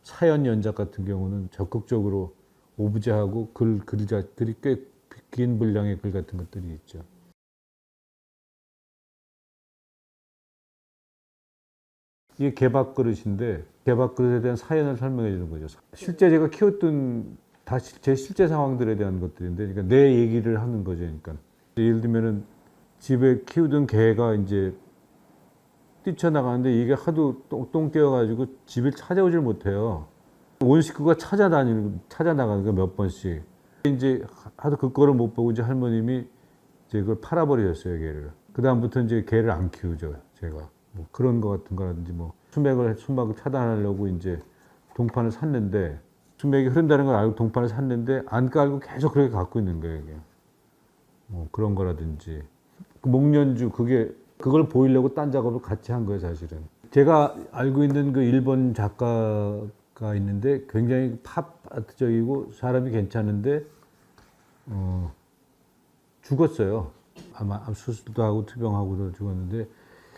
사연 연작 같은 경우는 적극적으로 오브제하고 글이 꽤 긴 분량의 글 같은 것들이 있죠. 이게 개밥 그릇인데 개밥 그릇에 대한 사연을 설명해 주는 거죠. 실제 제가 키웠던 제 실제 상황들에 대한 것들인데, 그러니까 내 얘기를 하는 거죠. 그러니까 예를 들면은 집에 키우던 개가 이제 뛰쳐나가는데 이게 하도 똥 깨어가지고 집을 찾아오질 못해요. 온 식구가 찾아나가는 거 몇 번씩. 이제 하도 그 거를 못 보고 이제 할머님이 이제 그걸 팔아버리셨어요, 개를. 그다음부터 이제 개를 안 키우죠, 제가. 뭐 그런 거 같은 거라든지 뭐 수맥을 차단하려고 이제 동판을 샀는데, 수맥이 흐른다는 걸 알고 동판을 샀는데 안 깔고 계속 그렇게 갖고 있는 거예요, 이게. 뭐 그런 거라든지. 그 목련주, 그걸 보이려고 딴 작업을 같이 한 거예요, 사실은. 제가 알고 있는 그 일본 작가가 있는데 굉장히 팝 아트적이고 사람이 괜찮은데, 죽었어요. 아마 수술도 하고 투병하고도 죽었는데,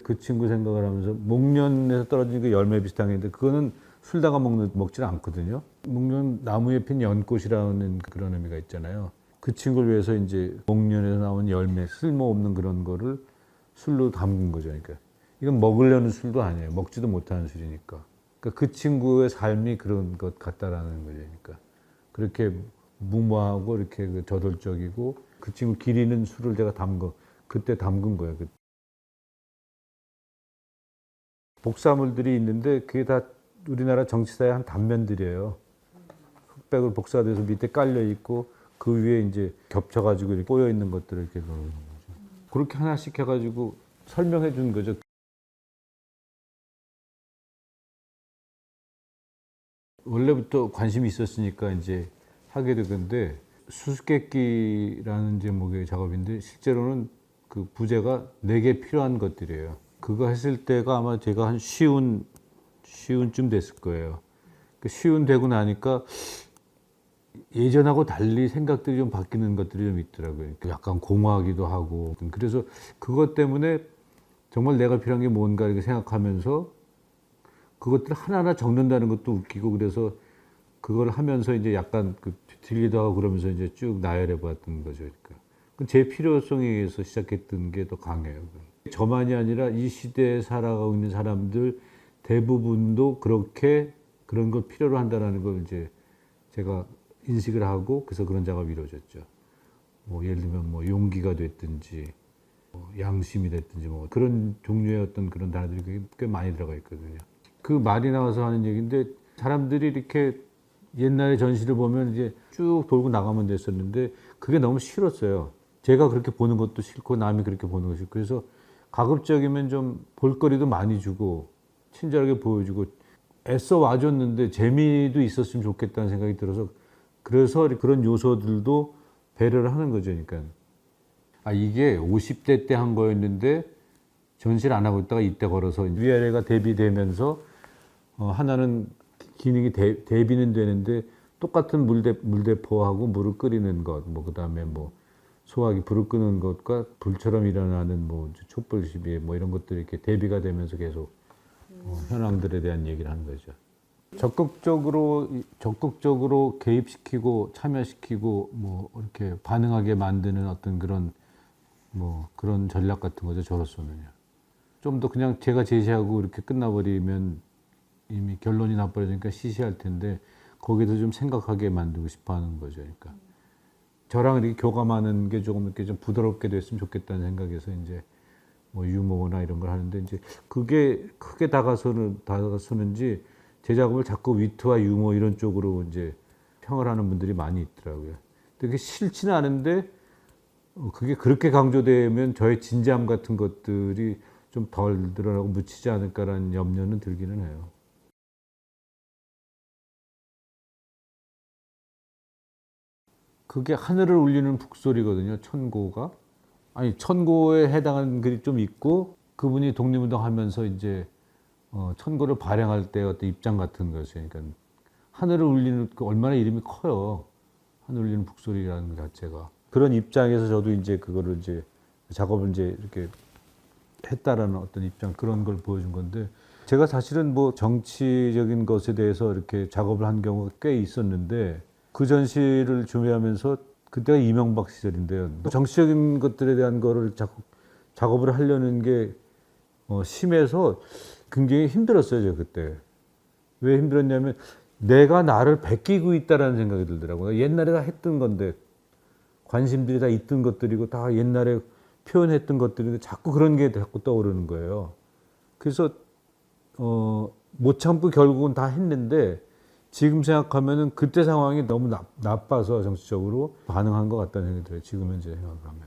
그 친구 생각을 하면서 목련에서 떨어진 그 열매 비슷한 게 있는데 그거는 술다가 먹질 않거든요. 목련 나무에 핀 연꽃이라는 그런 의미가 있잖아요. 그 친구를 위해서 이제 목련에서 나온 열매, 쓸모없는 그런 거를 술로 담근 거죠. 그러니까 이건 먹으려는 술도 아니에요. 먹지도 못하는 술이니까. 그러니까 그 친구의 삶이 그런 것 같다라는 거죠. 그러니까 그렇게 무모하고 이렇게 저돌적이고 그 친구 기리는 술을 제가 그때 담근 거예요. 복사물들이 있는데 그게 다 우리나라 정치사의 한 단면들이에요. 흑백으로 복사돼서 밑에 깔려 있고 그 위에 이제 겹쳐가지고 이렇게 꼬여 있는 것들을 이렇게 넣는 거죠. 그렇게 하나씩 해가지고 설명해 준 거죠. 원래부터 관심이 있었으니까 이제 하게 되던데, 수수께끼라는 제목의 작업인데 실제로는 그 부제가 4개 필요한 것들이에요. 그거 했을 때가 아마 제가 한 쉬운쯤 됐을 거예요. 쉬운 되고 나니까 예전하고 달리 생각들이 좀 바뀌는 것들이 좀 있더라고요. 약간 공허하기도 하고. 그래서 그것 때문에 정말 내가 필요한 게 뭔가 이렇게 생각하면서 그것들 하나하나 적는다는 것도 웃기고, 그래서 그걸 하면서 이제 약간 들리도 하고 그러면서 이제 쭉 나열해 봤던 거죠. 그러니까 제 필요성에 의해서 시작했던 게 더 강해요. 저만이 아니라 이 시대에 살아가고 있는 사람들 대부분도 그런 걸 필요로 한다는 걸 이제 제가 인식을 하고, 그래서 그런 작업이 이루어졌죠. 뭐 예를 들면 뭐 용기가 됐든지 뭐 양심이 됐든지 뭐 그런 종류의 어떤 그런 단어들이 꽤 많이 들어가 있거든요. 그 말이 나와서 하는 얘기인데, 사람들이 이렇게 옛날에 전시를 보면 이제 쭉 돌고 나가면 됐었는데 그게 너무 싫었어요. 제가 그렇게 보는 것도 싫고 남이 그렇게 보는 것이 싫고 그래서 가급적이면 좀 볼거리도 많이 주고 친절하게 보여주고 애써 와줬는데 재미도 있었으면 좋겠다는 생각이 들어서 그래서 그런 요소들도 배려를 하는 거죠. 그러니까 이게 50대 때 한 거였는데 전시를 안 하고 있다가 이때 걸어서 위아래가 대비되면서 하나는 기능이 대비는 되는데 똑같은 물대포하고 물을 끓이는 것, 뭐 그다음에 뭐 소화기 불을 끄는 것과 불처럼 일어나는 뭐 촛불 시비 뭐 이런 것들이 이렇게 대비가 되면서 계속 현황들에 대한 얘기를 하는 거죠. 적극적으로 개입시키고 참여시키고 뭐 이렇게 반응하게 만드는 어떤 그런 뭐 그런 전략 같은 거죠. 저로서는요. 좀 더 그냥 제가 제시하고 이렇게 끝나버리면 이미 결론이 나버리니까 시시할 텐데 거기서 좀 생각하게 만들고 싶어 하는 거죠. 그러니까 저랑 이렇게 교감하는 게 조금 이렇게 좀 부드럽게 됐으면 좋겠다는 생각에서 이제 뭐 유머나 이런 걸 하는데 이제 그게 크게 다가서는지 제 작업을 자꾸 위트와 유머 이런 쪽으로 이제 평을 하는 분들이 많이 있더라고요. 근데 그게 싫지는 않은데 그게 그렇게 강조되면 저의 진지함 같은 것들이 좀 덜 드러나고 묻히지 않을까라는 염려는 들기는 해요. 그게 하늘을 울리는 북소리거든요. 천고가. 아니 천고에 해당하는 글이 좀 있고 그분이 독립운동하면서 이제 천고를 발행할 때 어떤 입장 같은 것이요. 그러니까 하늘을 울리는 그 얼마나 이름이 커요. 하늘 울리는 북소리라는 것 자체가. 그런 입장에서 저도 이제 그거를 이제 작업을 이제 이렇게 했다라는 어떤 입장 그런 걸 보여준 건데 제가 사실은 뭐 정치적인 것에 대해서 이렇게 작업을 한 경우가 꽤 있었는데 그 전시를 준비하면서 그때가 이명박 시절인데요. 정치적인 것들에 대한 거를 자꾸 작업을 하려는 게 심해서 굉장히 힘들었어요, 제가 그때. 왜 힘들었냐면 내가 나를 베끼고 있다라는 생각이 들더라고요. 옛날에 다 했던 건데 관심들이 다 있던 것들이고 다 옛날에 표현했던 것들인데 자꾸 그런 게 자꾸 떠오르는 거예요. 그래서 못 참고 결국은 다 했는데 지금 생각하면은 그때 상황이 너무 나빠서 정치적으로 반응한 것 같다는 생각이 들어요. 지금 현재 생각하면.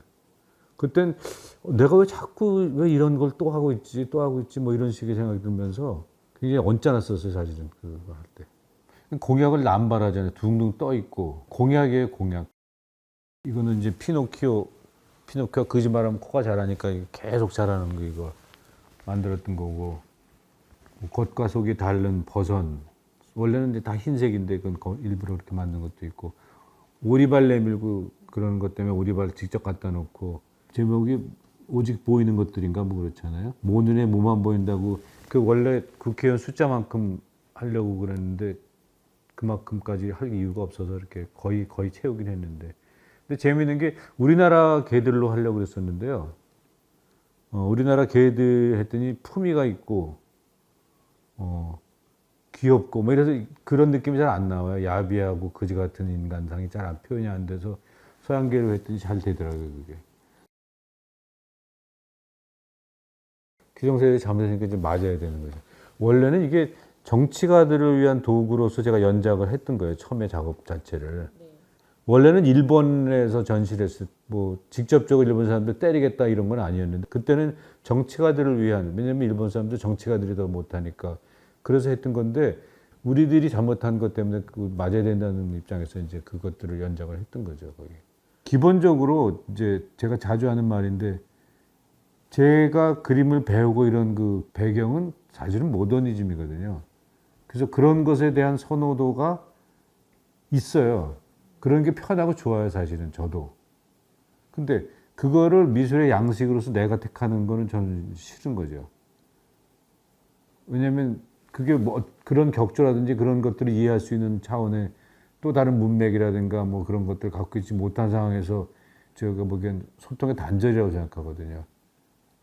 그땐 내가 왜 자꾸 왜 이런 걸 또 하고 있지 뭐 이런 식의 생각이 들면서 굉장히 언짢았었어요, 사실은 그거 할 때. 공약을 남발하잖아요. 둥둥 떠 있고 공약이에요, 공약. 이거는 이제 피노키오 거짓말하면 코가 자라니까 계속 자라는 거 이거 만들었던 거고 겉과 속이 다른 버선 원래는 이제 다 흰색인데 그건 일부러 그렇게 만든 것도 있고 오리발 내밀고 그런 것 때문에 오리발 직접 갖다 놓고 제목이 오직 보이는 것들인가 뭐 그렇잖아요. 모 눈에 뭐만 보인다고 그 원래 국회의원 숫자만큼 하려고 그랬는데 그만큼까지 할 이유가 없어서 이렇게 거의 채우긴 했는데 근데 재미있는 게 우리나라 개들로 하려고 그랬었는데요. 우리나라 개들 했더니 품위가 있고 귀엽고 뭐 이래서 그런 느낌이 잘 안 나와요. 야비하고 거지 같은 인간상이 잘 표현이 안 돼서 서양계로 했더니 잘 되더라고요. 그게. 규정세대 잘못했으니까 이제 맞아야 되는 거죠. 원래는 이게 정치가들을 위한 도구로서 제가 연작을 했던 거예요. 처음에 작업 자체를. 원래는 일본에서 전시를 했을 뭐 직접적으로 일본 사람들 때리겠다 이런 건 아니었는데 그때는 정치가들을 위한 왜냐면 일본 사람들 정치가들이 더 못하니까 그래서 했던 건데 우리들이 잘못한 것 때문에 맞아야 된다는 입장에서 이제 그것들을 연작을 했던 거죠 거기. 기본적으로 이제 제가 자주 하는 말인데 제가 그림을 배우고 이런 그 배경은 사실은 모더니즘이거든요. 그래서 그런 것에 대한 선호도가 있어요. 그런 게 편하고 좋아요, 사실은 저도. 근데 그거를 미술의 양식으로서 내가 택하는 거는 저는 싫은 거죠. 왜냐하면 그게 뭐 그런 격조라든지 그런 것들을 이해할 수 있는 차원의 또 다른 문맥이라든가 뭐 그런 것들을 갖고 있지 못한 상황에서 제가 보기엔 소통의 단절이라고 생각하거든요.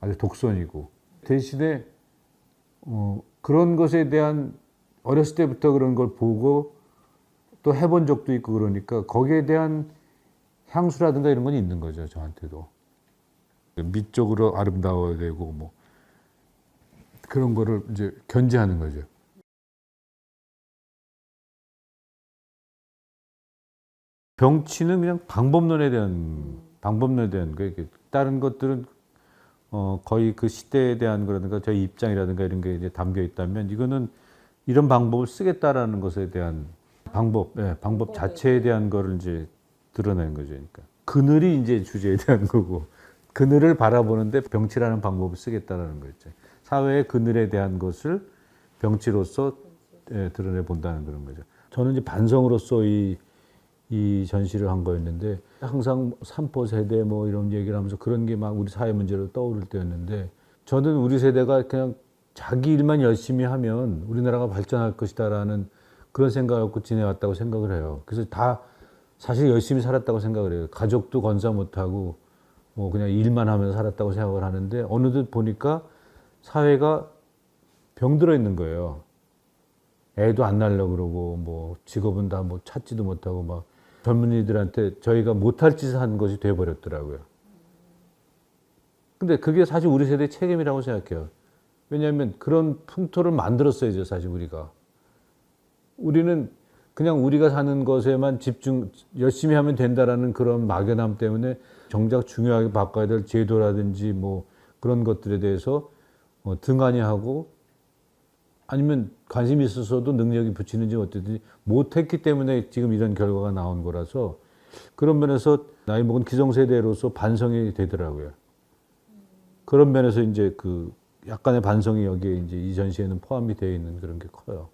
아주 독선이고. 대신에 그런 것에 대한 어렸을 때부터 그런 걸 보고 또 해본 적도 있고 그러니까 거기에 대한 향수라든가 이런 건 있는 거죠, 저한테도. 미적으로 아름다워야 되고 뭐 그런 거를 이제 견지하는 거죠. 정치는 그냥 방법론에 대한 방법론에 대한 거, 다른 것들은 거의 그 시대에 대한 거라든가 저희 입장이라든가 이런 게 이제 담겨 있다면 이거는 이런 방법을 쓰겠다라는 것에 대한 방법, 방법 자체에 대한 거를 이제 드러내는 거죠. 그러니까 그늘이 이제 주제에 대한 거고 그늘을 바라보는데 병치라는 방법을 쓰겠다라는 거죠. 사회의 그늘에 대한 것을 병치로서 드러내 본다는 그런 거죠. 저는 이제 반성으로서 이 전시를 한 거였는데 항상 삼포 세대 뭐 이런 얘기를 하면서 그런 게 막 우리 사회 문제로 떠오를 때였는데 저는 우리 세대가 그냥 자기 일만 열심히 하면 우리나라가 발전할 것이다라는 그런 생각을 갖고 지내왔다고 생각을 해요. 그래서 다 사실 열심히 살았다고 생각을 해요. 가족도 건사 못하고 뭐 그냥 일만 하면서 살았다고 생각을 하는데 어느덧 보니까 사회가 병들어 있는 거예요. 애도 안 낳으려고 그러고 뭐 직업은 다 뭐 찾지도 못하고 막 젊은이들한테 저희가 못할 짓을 한 것이 돼버렸더라고요. 근데 그게 사실 우리 세대의 책임이라고 생각해요. 왜냐하면 그런 풍토를 만들었어야죠, 사실 우리가. 우리는 그냥 우리가 사는 것에만 열심히 하면 된다라는 그런 막연함 때문에 정작 중요하게 바꿔야 될 제도라든지 뭐 그런 것들에 대해서 등한히 하고 아니면 관심이 있어서도 능력이 붙이는지 어쨌든지 못했기 때문에 지금 이런 결과가 나온 거라서 그런 면에서 나이 먹은 기성세대로서 반성이 되더라고요. 그런 면에서 이제 그 약간의 반성이 여기에 이제 이 전시에는 포함이 되어 있는 그런 게 커요.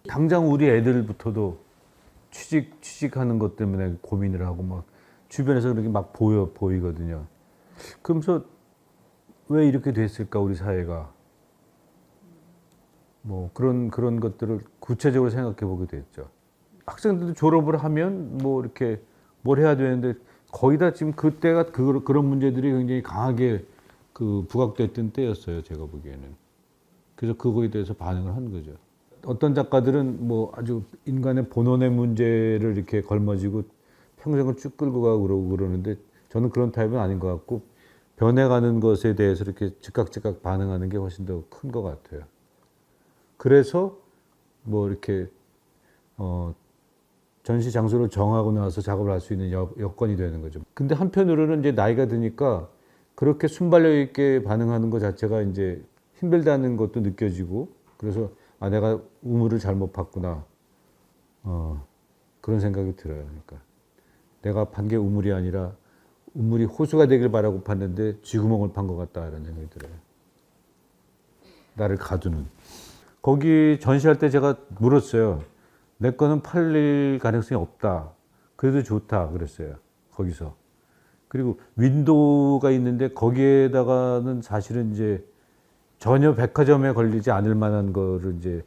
당장 우리 애들부터도 취직하는 것 때문에 고민을 하고 막 주변에서 그렇게 막 보이거든요. 그러면서 왜 이렇게 됐을까 우리 사회가 뭐 그런 것들을 구체적으로 생각해 보게 됐죠. 학생들도 졸업을 하면 뭐 이렇게 뭘 해야 되는데 거의 다 지금 그때가 그런 문제들이 굉장히 강하게 그 부각됐던 때였어요. 제가 보기에는. 그래서 그거에 대해서 반응을 한 거죠. 어떤 작가들은 뭐 아주 인간의 본원의 문제를 이렇게 걸머지고 평생을 쭉 끌고 가고 그러는데 저는 그런 타입은 아닌 것 같고 변해가는 것에 대해서 이렇게 즉각 반응하는 게 훨씬 더 큰 것 같아요. 그래서 뭐 이렇게 전시 장소를 정하고 나서 작업을 할 수 있는 여건이 되는 거죠. 근데 한편으로는 이제 나이가 드니까 그렇게 순발력 있게 반응하는 것 자체가 이제 힘들다는 것도 느껴지고 그래서 아 내가 우물을 잘못 팠구나 그런 생각이 들어요. 그러니까 내가 판 게 우물이 아니라 우물이 호수가 되길 바라고 팠는데 쥐구멍을 판 것 같다 이런 생각이 들어요. 나를 가두는. 거기 전시할 때 제가 물었어요. 내 거는 팔릴 가능성이 없다. 그래도 좋다 그랬어요. 거기서. 그리고 윈도우가 있는데 거기에다가는 사실은 이제 전혀 백화점에 걸리지 않을 만한 거를 이제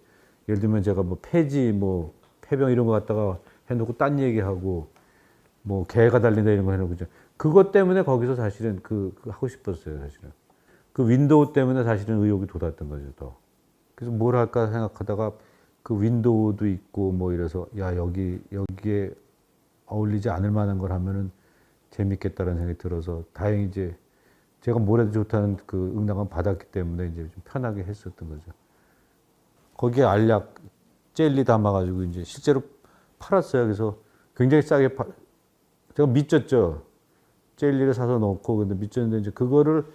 예를 들면 제가 뭐 폐지 뭐 폐병 이런 거 갖다가 해놓고 딴 얘기하고 뭐 개가 달린다 이런 거 해놓고 그것 때문에 거기서 사실은 그 하고 싶었어요. 사실은 그 윈도우 때문에 사실은 의욕이 돋았던 거죠. 더. 그래서 뭘 할까 생각하다가 그 윈도우도 있고 뭐 이래서 야 여기에 어울리지 않을 만한 걸 하면은 재밌겠다라는 생각이 들어서 다행히 이제 제가 뭘 해도 좋다는 그 응답을 받았기 때문에 이제 좀 편하게 했었던 거죠. 거기에 알약 젤리 담아가지고 이제 실제로 팔았어요. 그래서 굉장히 싸게 제가 믿졌죠. 젤리를 사서 넣고 근데 믿졌는데 이제 그거를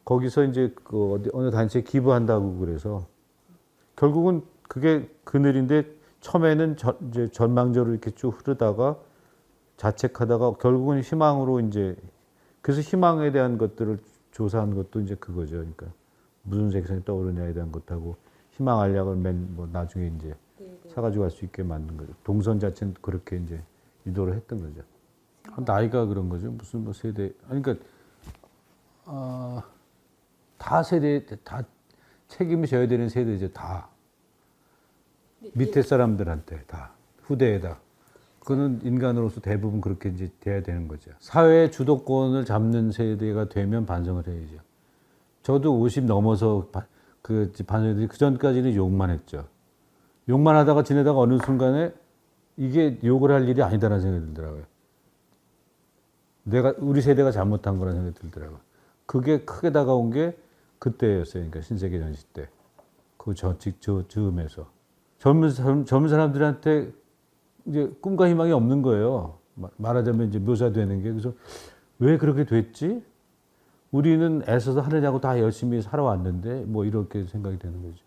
거기서 이제 그 어느 단체에 기부한다고 그래서 결국은 그게 그늘인데 처음에는 이제 전망적으로 이렇게 쭉 흐르다가 자책하다가 결국은 희망으로 이제 그래서 희망에 대한 것들을 조사한 것도 이제 그거죠. 그러니까 무슨 색상이 떠오르냐에 대한 것하고 희망 알약을 뭐 나중에 이제 사가지고 갈 수 있게 만든 거죠. 동선 자체는 그렇게 이제 유도를 했던 거죠. 나이가 그런 거죠. 무슨 뭐 세대 아니 그러니까 다 세대 다 책임을 져야 되는 세대죠. 다 밑에 사람들한테 다 후대에다. 그거는 인간으로서 대부분 그렇게 이제 돼야 되는 거죠. 사회의 주도권을 잡는 세대가 되면 반성을 해야죠. 저도 50 넘어서 반성이 그 전까지는 욕만 했죠. 욕만 하다가 지내다가 어느 순간에 이게 욕을 할 일이 아니다라는 생각이 들더라고요. 우리 세대가 잘못한 거라는 생각이 들더라고요. 그게 크게 다가온 게 그때였어요. 그러니까 신세계 전시 때. 그 즈음에서. 젊은 사람들한테 이제 꿈과 희망이 없는 거예요. 말하자면 이제 묘사되는 게. 그래서 왜 그렇게 됐지? 우리는 애써서 하느냐고 다 열심히 살아왔는데 뭐 이렇게 생각이 되는 거죠.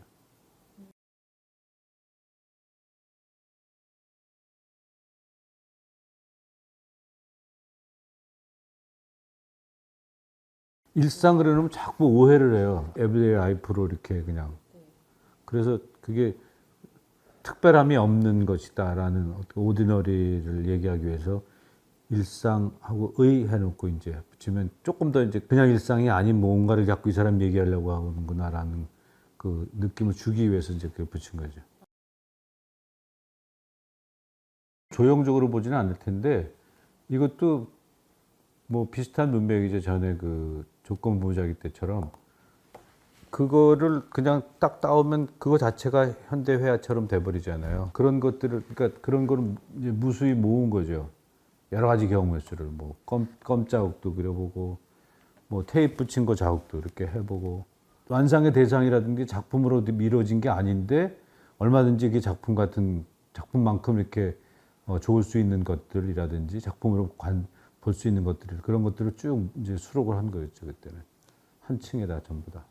일상 그러면 자꾸 오해를 해요. 에브리데이 라이프로 이렇게 그냥. 그래서 그게 특별함이 없는 것이다라는 오디너리를 얘기하기 위해서 일상하고 의 해놓고 이제 붙이면 조금 더 이제 그냥 일상이 아닌 뭔가를 자꾸 이 사람 얘기하려고 하는구나라는 그 느낌을 주기 위해서 이제 그걸 붙인 거죠. 조형적으로 보지는 않을 텐데 이것도 뭐 비슷한 문맥이죠. 전에 그 조건부무작위 때처럼 그거를 그냥 딱 따오면 그거 자체가 현대 회화처럼 돼버리잖아요. 그런 것들을 그러니까 그런 거를 이제 무수히 모은 거죠. 여러 가지 경우의 수를 뭐 껌 자국도 그려보고 뭐 테이프 붙인 거 자국도 이렇게 해보고 완상의 대상이라든지 작품으로 미뤄진 게 아닌데 얼마든지 이게 작품 같은 작품만큼 이렇게 좋을 수 있는 것들이라든지 작품으로 볼 수 있는 것들 그런 것들을 쭉 이제 수록을 한 거였죠 그때는 한 층에다 전부 다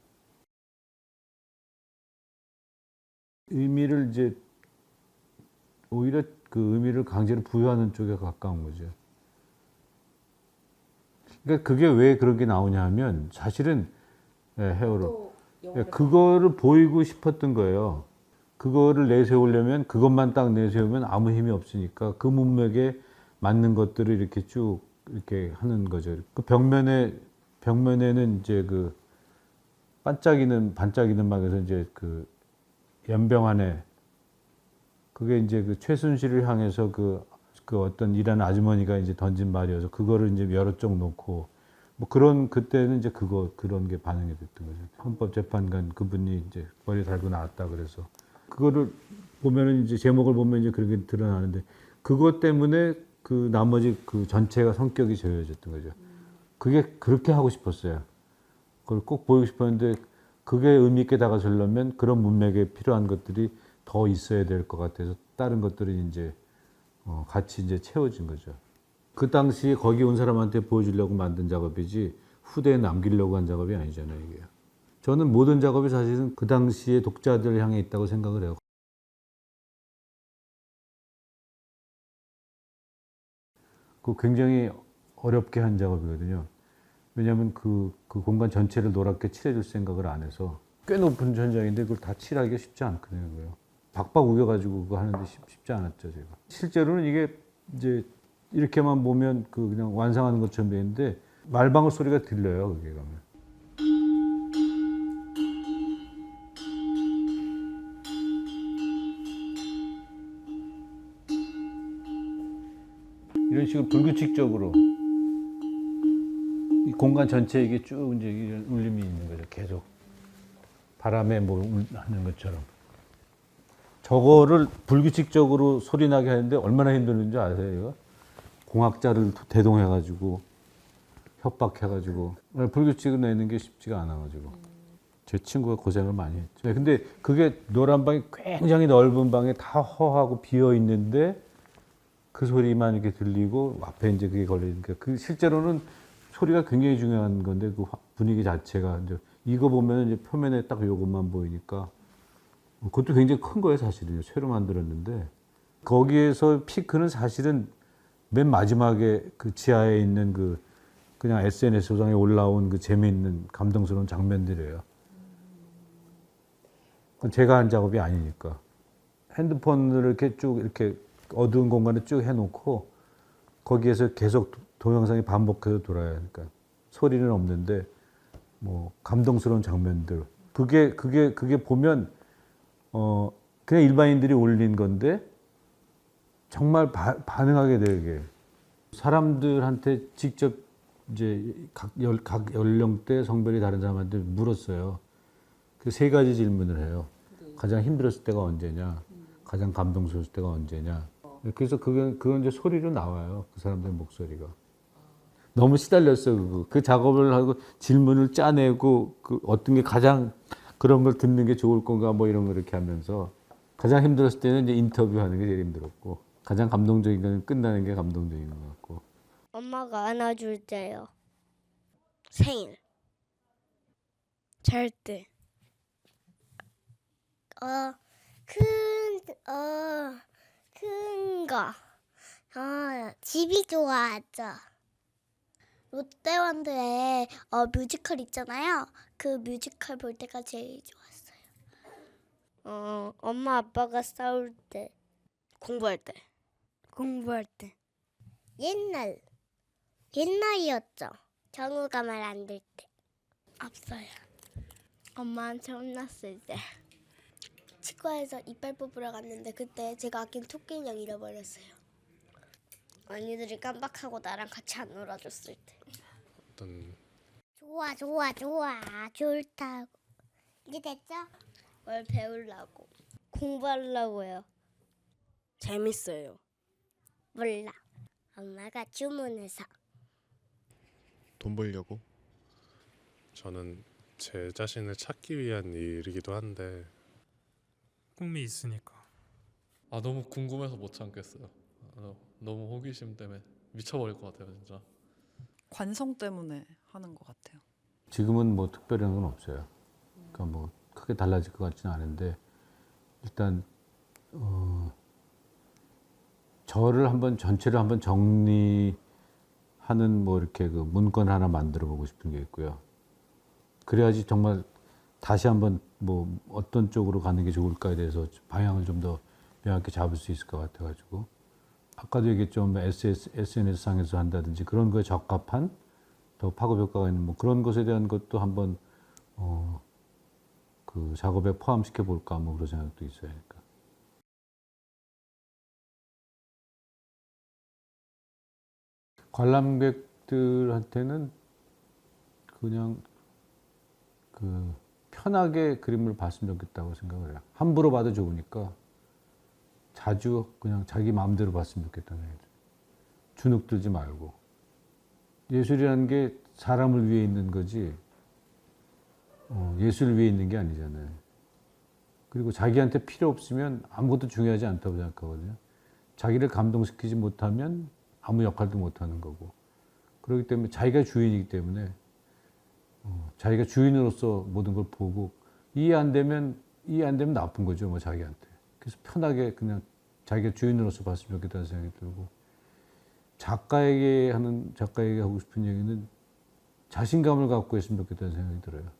의미를 이제 오히려 그 의미를 강제로 부여하는 쪽에 가까운 거죠. 그러니까 그게 왜 그런 게 나오냐 하면 사실은 헤어로 그거를 보이고 싶었던 거예요. 그거를 내세우려면 그것만 딱 내세우면 아무 힘이 없으니까 그 문맥에 맞는 것들을 이렇게 쭉 이렇게 하는 거죠. 그 벽면에는 이제 그 반짝이는 막에서 이제 그 연병 안에 그게 이제 그 최순실을 향해서 그 어떤 일하는 아주머니가 이제 던진 말이어서 그거를 이제 여러 쪽 놓고 뭐 그런 그때는 이제 그런 게 반영이 됐던 거죠. 헌법재판관 그분이 이제 머리 달고 나왔다 그래서 그거를 보면은 이제 제목을 보면 이제 그렇게 드러나는데 그것 때문에 그 나머지 그 전체가 성격이 저어졌던 거죠. 그게 그렇게 하고 싶었어요. 그걸 꼭 보이고 싶었는데 그게 의미 있게 다가서려면 그런 문맥에 필요한 것들이 더 있어야 될 것 같아서 다른 것들이 이제 같이 이제 채워진 거죠. 그 당시에 거기 온 사람한테 보여주려고 만든 작업이지 후대에 남기려고 한 작업이 아니잖아요, 이게. 저는 모든 작업이 사실은 그 당시에 독자들 향해 있다고 생각을 해요. 그 굉장히 어렵게 한 작업이거든요. 왜냐하면 그 공간 전체를 노랗게 칠해줄 생각을 안 해서 꽤 높은 천장인데 그걸 다 칠하기가 쉽지 않거든요. 박박 우겨가지고 그거 하는데 쉽지 않았죠, 제가. 실제로는 이게 이제 이렇게만 보면 그 그냥 완성하는 것처럼 되는데 말방울 소리가 들려요, 그게 가면. 이런 식으로 불규칙적으로 이 공간 전체에 이게 쭉 이제 이런 울림이 있는 거죠, 계속. 바람에 뭐 하는 것처럼. 저거를 불규칙적으로 소리 나게 하는데 얼마나 힘드는지 아세요, 이거? 공학자를 대동해가지고 협박해가지고 불규칙을 내는 게 쉽지가 않아가지고 제 친구가 고생을 많이 했죠. 근데 그게 노란 방이 굉장히 넓은 방에 다 허하고 비어 있는데 그 소리만 이렇게 들리고 앞에 이제 그게 걸리니까 그 실제로는 소리가 굉장히 중요한 건데 그 분위기 자체가 이제 이거 보면 이제 표면에 딱 요것만 보이니까 그것도 굉장히 큰 거예요 사실은 새로 만들었는데 거기에서 피크는 사실은 맨 마지막에 그 지하에 있는 그 그냥 SNS 소장에 올라온 그 재미있는 감동스러운 장면들이에요. 제가 한 작업이 아니니까 핸드폰을 이렇게 쭉 이렇게 어두운 공간에 쭉 해놓고 거기에서 계속 동영상이 반복해서 돌아요. 그러니까 소리는 없는데 뭐 감동스러운 장면들 그게 보면 그냥 일반인들이 올린 건데 정말 반응하게 돼요, 이게. 사람들한테 직접 이제 각 연령대 성별이 다른 사람한테 물었어요. 그 세 가지 질문을 해요. 가장 힘들었을 때가 언제냐? 가장 감동스러웠을 때가 언제냐? 그래서 그건 이제 소리로 나와요. 그 사람들 목소리가. 너무 시달렸어요, 그거. 그 작업을 하고 질문을 짜내고 그 어떤 게 가장 그런 걸 듣는 게 좋을 건가 뭐 이런 거 이렇게 하면서 가장 힘들었을 때는 이제 인터뷰하는 게 제일 힘들었고 가장 감동적인 건 끝나는 게 감동적인 것 같고 엄마가 안아줄 때요. 생일. 잘 때. 큰 거. 집이 좋아하죠. 롯데월드에 뮤지컬 있잖아요. 그 뮤지컬 볼 때가 제일 좋았어요. 엄마 아빠가 싸울 때. 공부할 때. 옛날이었죠. 정우가 말 안 들 때. 없어요. 엄마한테 혼났을 때. 치과에서 이빨 뽑으러 갔는데 그때 제가 아낀 토끼 인형 잃어버렸어요. 언니들이 깜빡하고 나랑 같이 안 놀아줬을 때. 좋아. 좋다고. 이제 됐죠? 뭘 배우려고. 공부하려고요. 재밌어요. 몰라. 엄마가 주문해서. 돈 벌려고. 저는 제 자신을 찾기 위한 일이기도 한데 꿈이 있으니까. 너무 궁금해서 못 참겠어요. 너무 호기심 때문에 미쳐버릴 것 같아요, 진짜. 관성 때문에 하는 것 같아요. 지금은 뭐 특별한 건 없어요. 그러니까 뭐 크게 달라질 것 같지는 않은데 일단 저를 한번 전체를 한번 정리하는 뭐 이렇게 그 문건 하나 만들어 보고 싶은 게 있고요. 그래야지 정말 다시 한번 뭐 어떤 쪽으로 가는 게 좋을까에 대해서 방향을 좀 더 명확히 잡을 수 있을 것 같아가지고 아까도 얘기했죠. SNS상에서 한다든지 그런 거에 적합한 더 파급 효과가 있는 뭐 그런 것에 대한 것도 한번 그 작업에 포함시켜 볼까 뭐 그런 생각도 있어요. 그러니까. 관람객들한테는 그냥 그 편하게 그림을 봤으면 좋겠다고 생각을 해요. 함부로 봐도 좋으니까 자주 그냥 자기 마음대로 봤으면 좋겠다는 생각이 들어요. 주눅 들지 말고. 예술이라는 게 사람을 위해 있는 거지 예술을 위해 있는 게 아니잖아요. 그리고 자기한테 필요 없으면 아무것도 중요하지 않다고 생각하거든요. 자기를 감동시키지 못하면 아무 역할도 못하는 거고. 그렇기 때문에 자기가 주인이기 때문에 자기가 주인으로서 모든 걸 보고 이해 안 되면 나쁜 거죠, 뭐 자기한테. 그래서 편하게 그냥 자기가 주인으로서 봤으면 좋겠다는 생각이 들고 작가에게 하고 싶은 얘기는 자신감을 갖고 했으면 좋겠다는 생각이 들어요.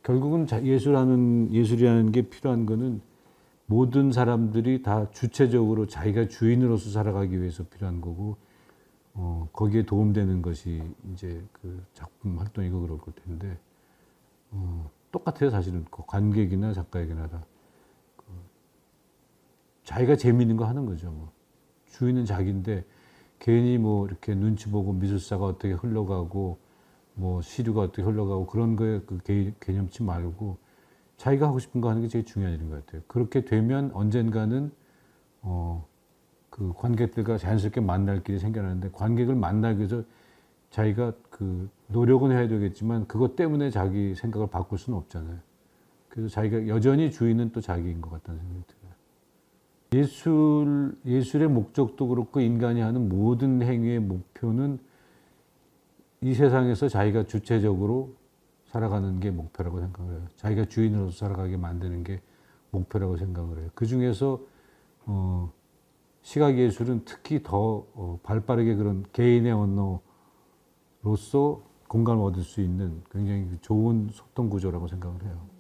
결국은 예술이라는 게 필요한 거는 모든 사람들이 다 주체적으로 자기가 주인으로서 살아가기 위해서 필요한 거고 거기에 도움되는 것이 이제 그 작품 활동이고 그럴 것 텐데 똑같아요. 사실은 그 관객이나 작가에게나 다 자기가 재미있는 거 하는 거죠. 뭐. 주인은 자기인데 괜히 뭐 이렇게 눈치 보고 미술사가 어떻게 흘러가고 뭐 시류가 어떻게 흘러가고 그런 거에 그 개념치 말고 자기가 하고 싶은 거 하는 게 제일 중요한 일인 것 같아요. 그렇게 되면 언젠가는 그 관객들과 자연스럽게 만날 길이 생겨나는데 관객을 만나기 위해서 자기가 그 노력은 해야 되겠지만 그것 때문에 자기 생각을 바꿀 수는 없잖아요. 그래서 자기가 여전히 주인은 또 자기인 것 같다는 생각이 들어요. 예술의 목적도 그렇고 인간이 하는 모든 행위의 목표는 이 세상에서 자기가 주체적으로 살아가는 게 목표라고 생각을 해요. 자기가 주인으로서 살아가게 만드는 게 목표라고 생각을 해요. 그 중에서 시각예술은 특히 더 발빠르게 그런 개인의 언어로서 공감을 얻을 수 있는 굉장히 좋은 소통 구조라고 생각을 해요.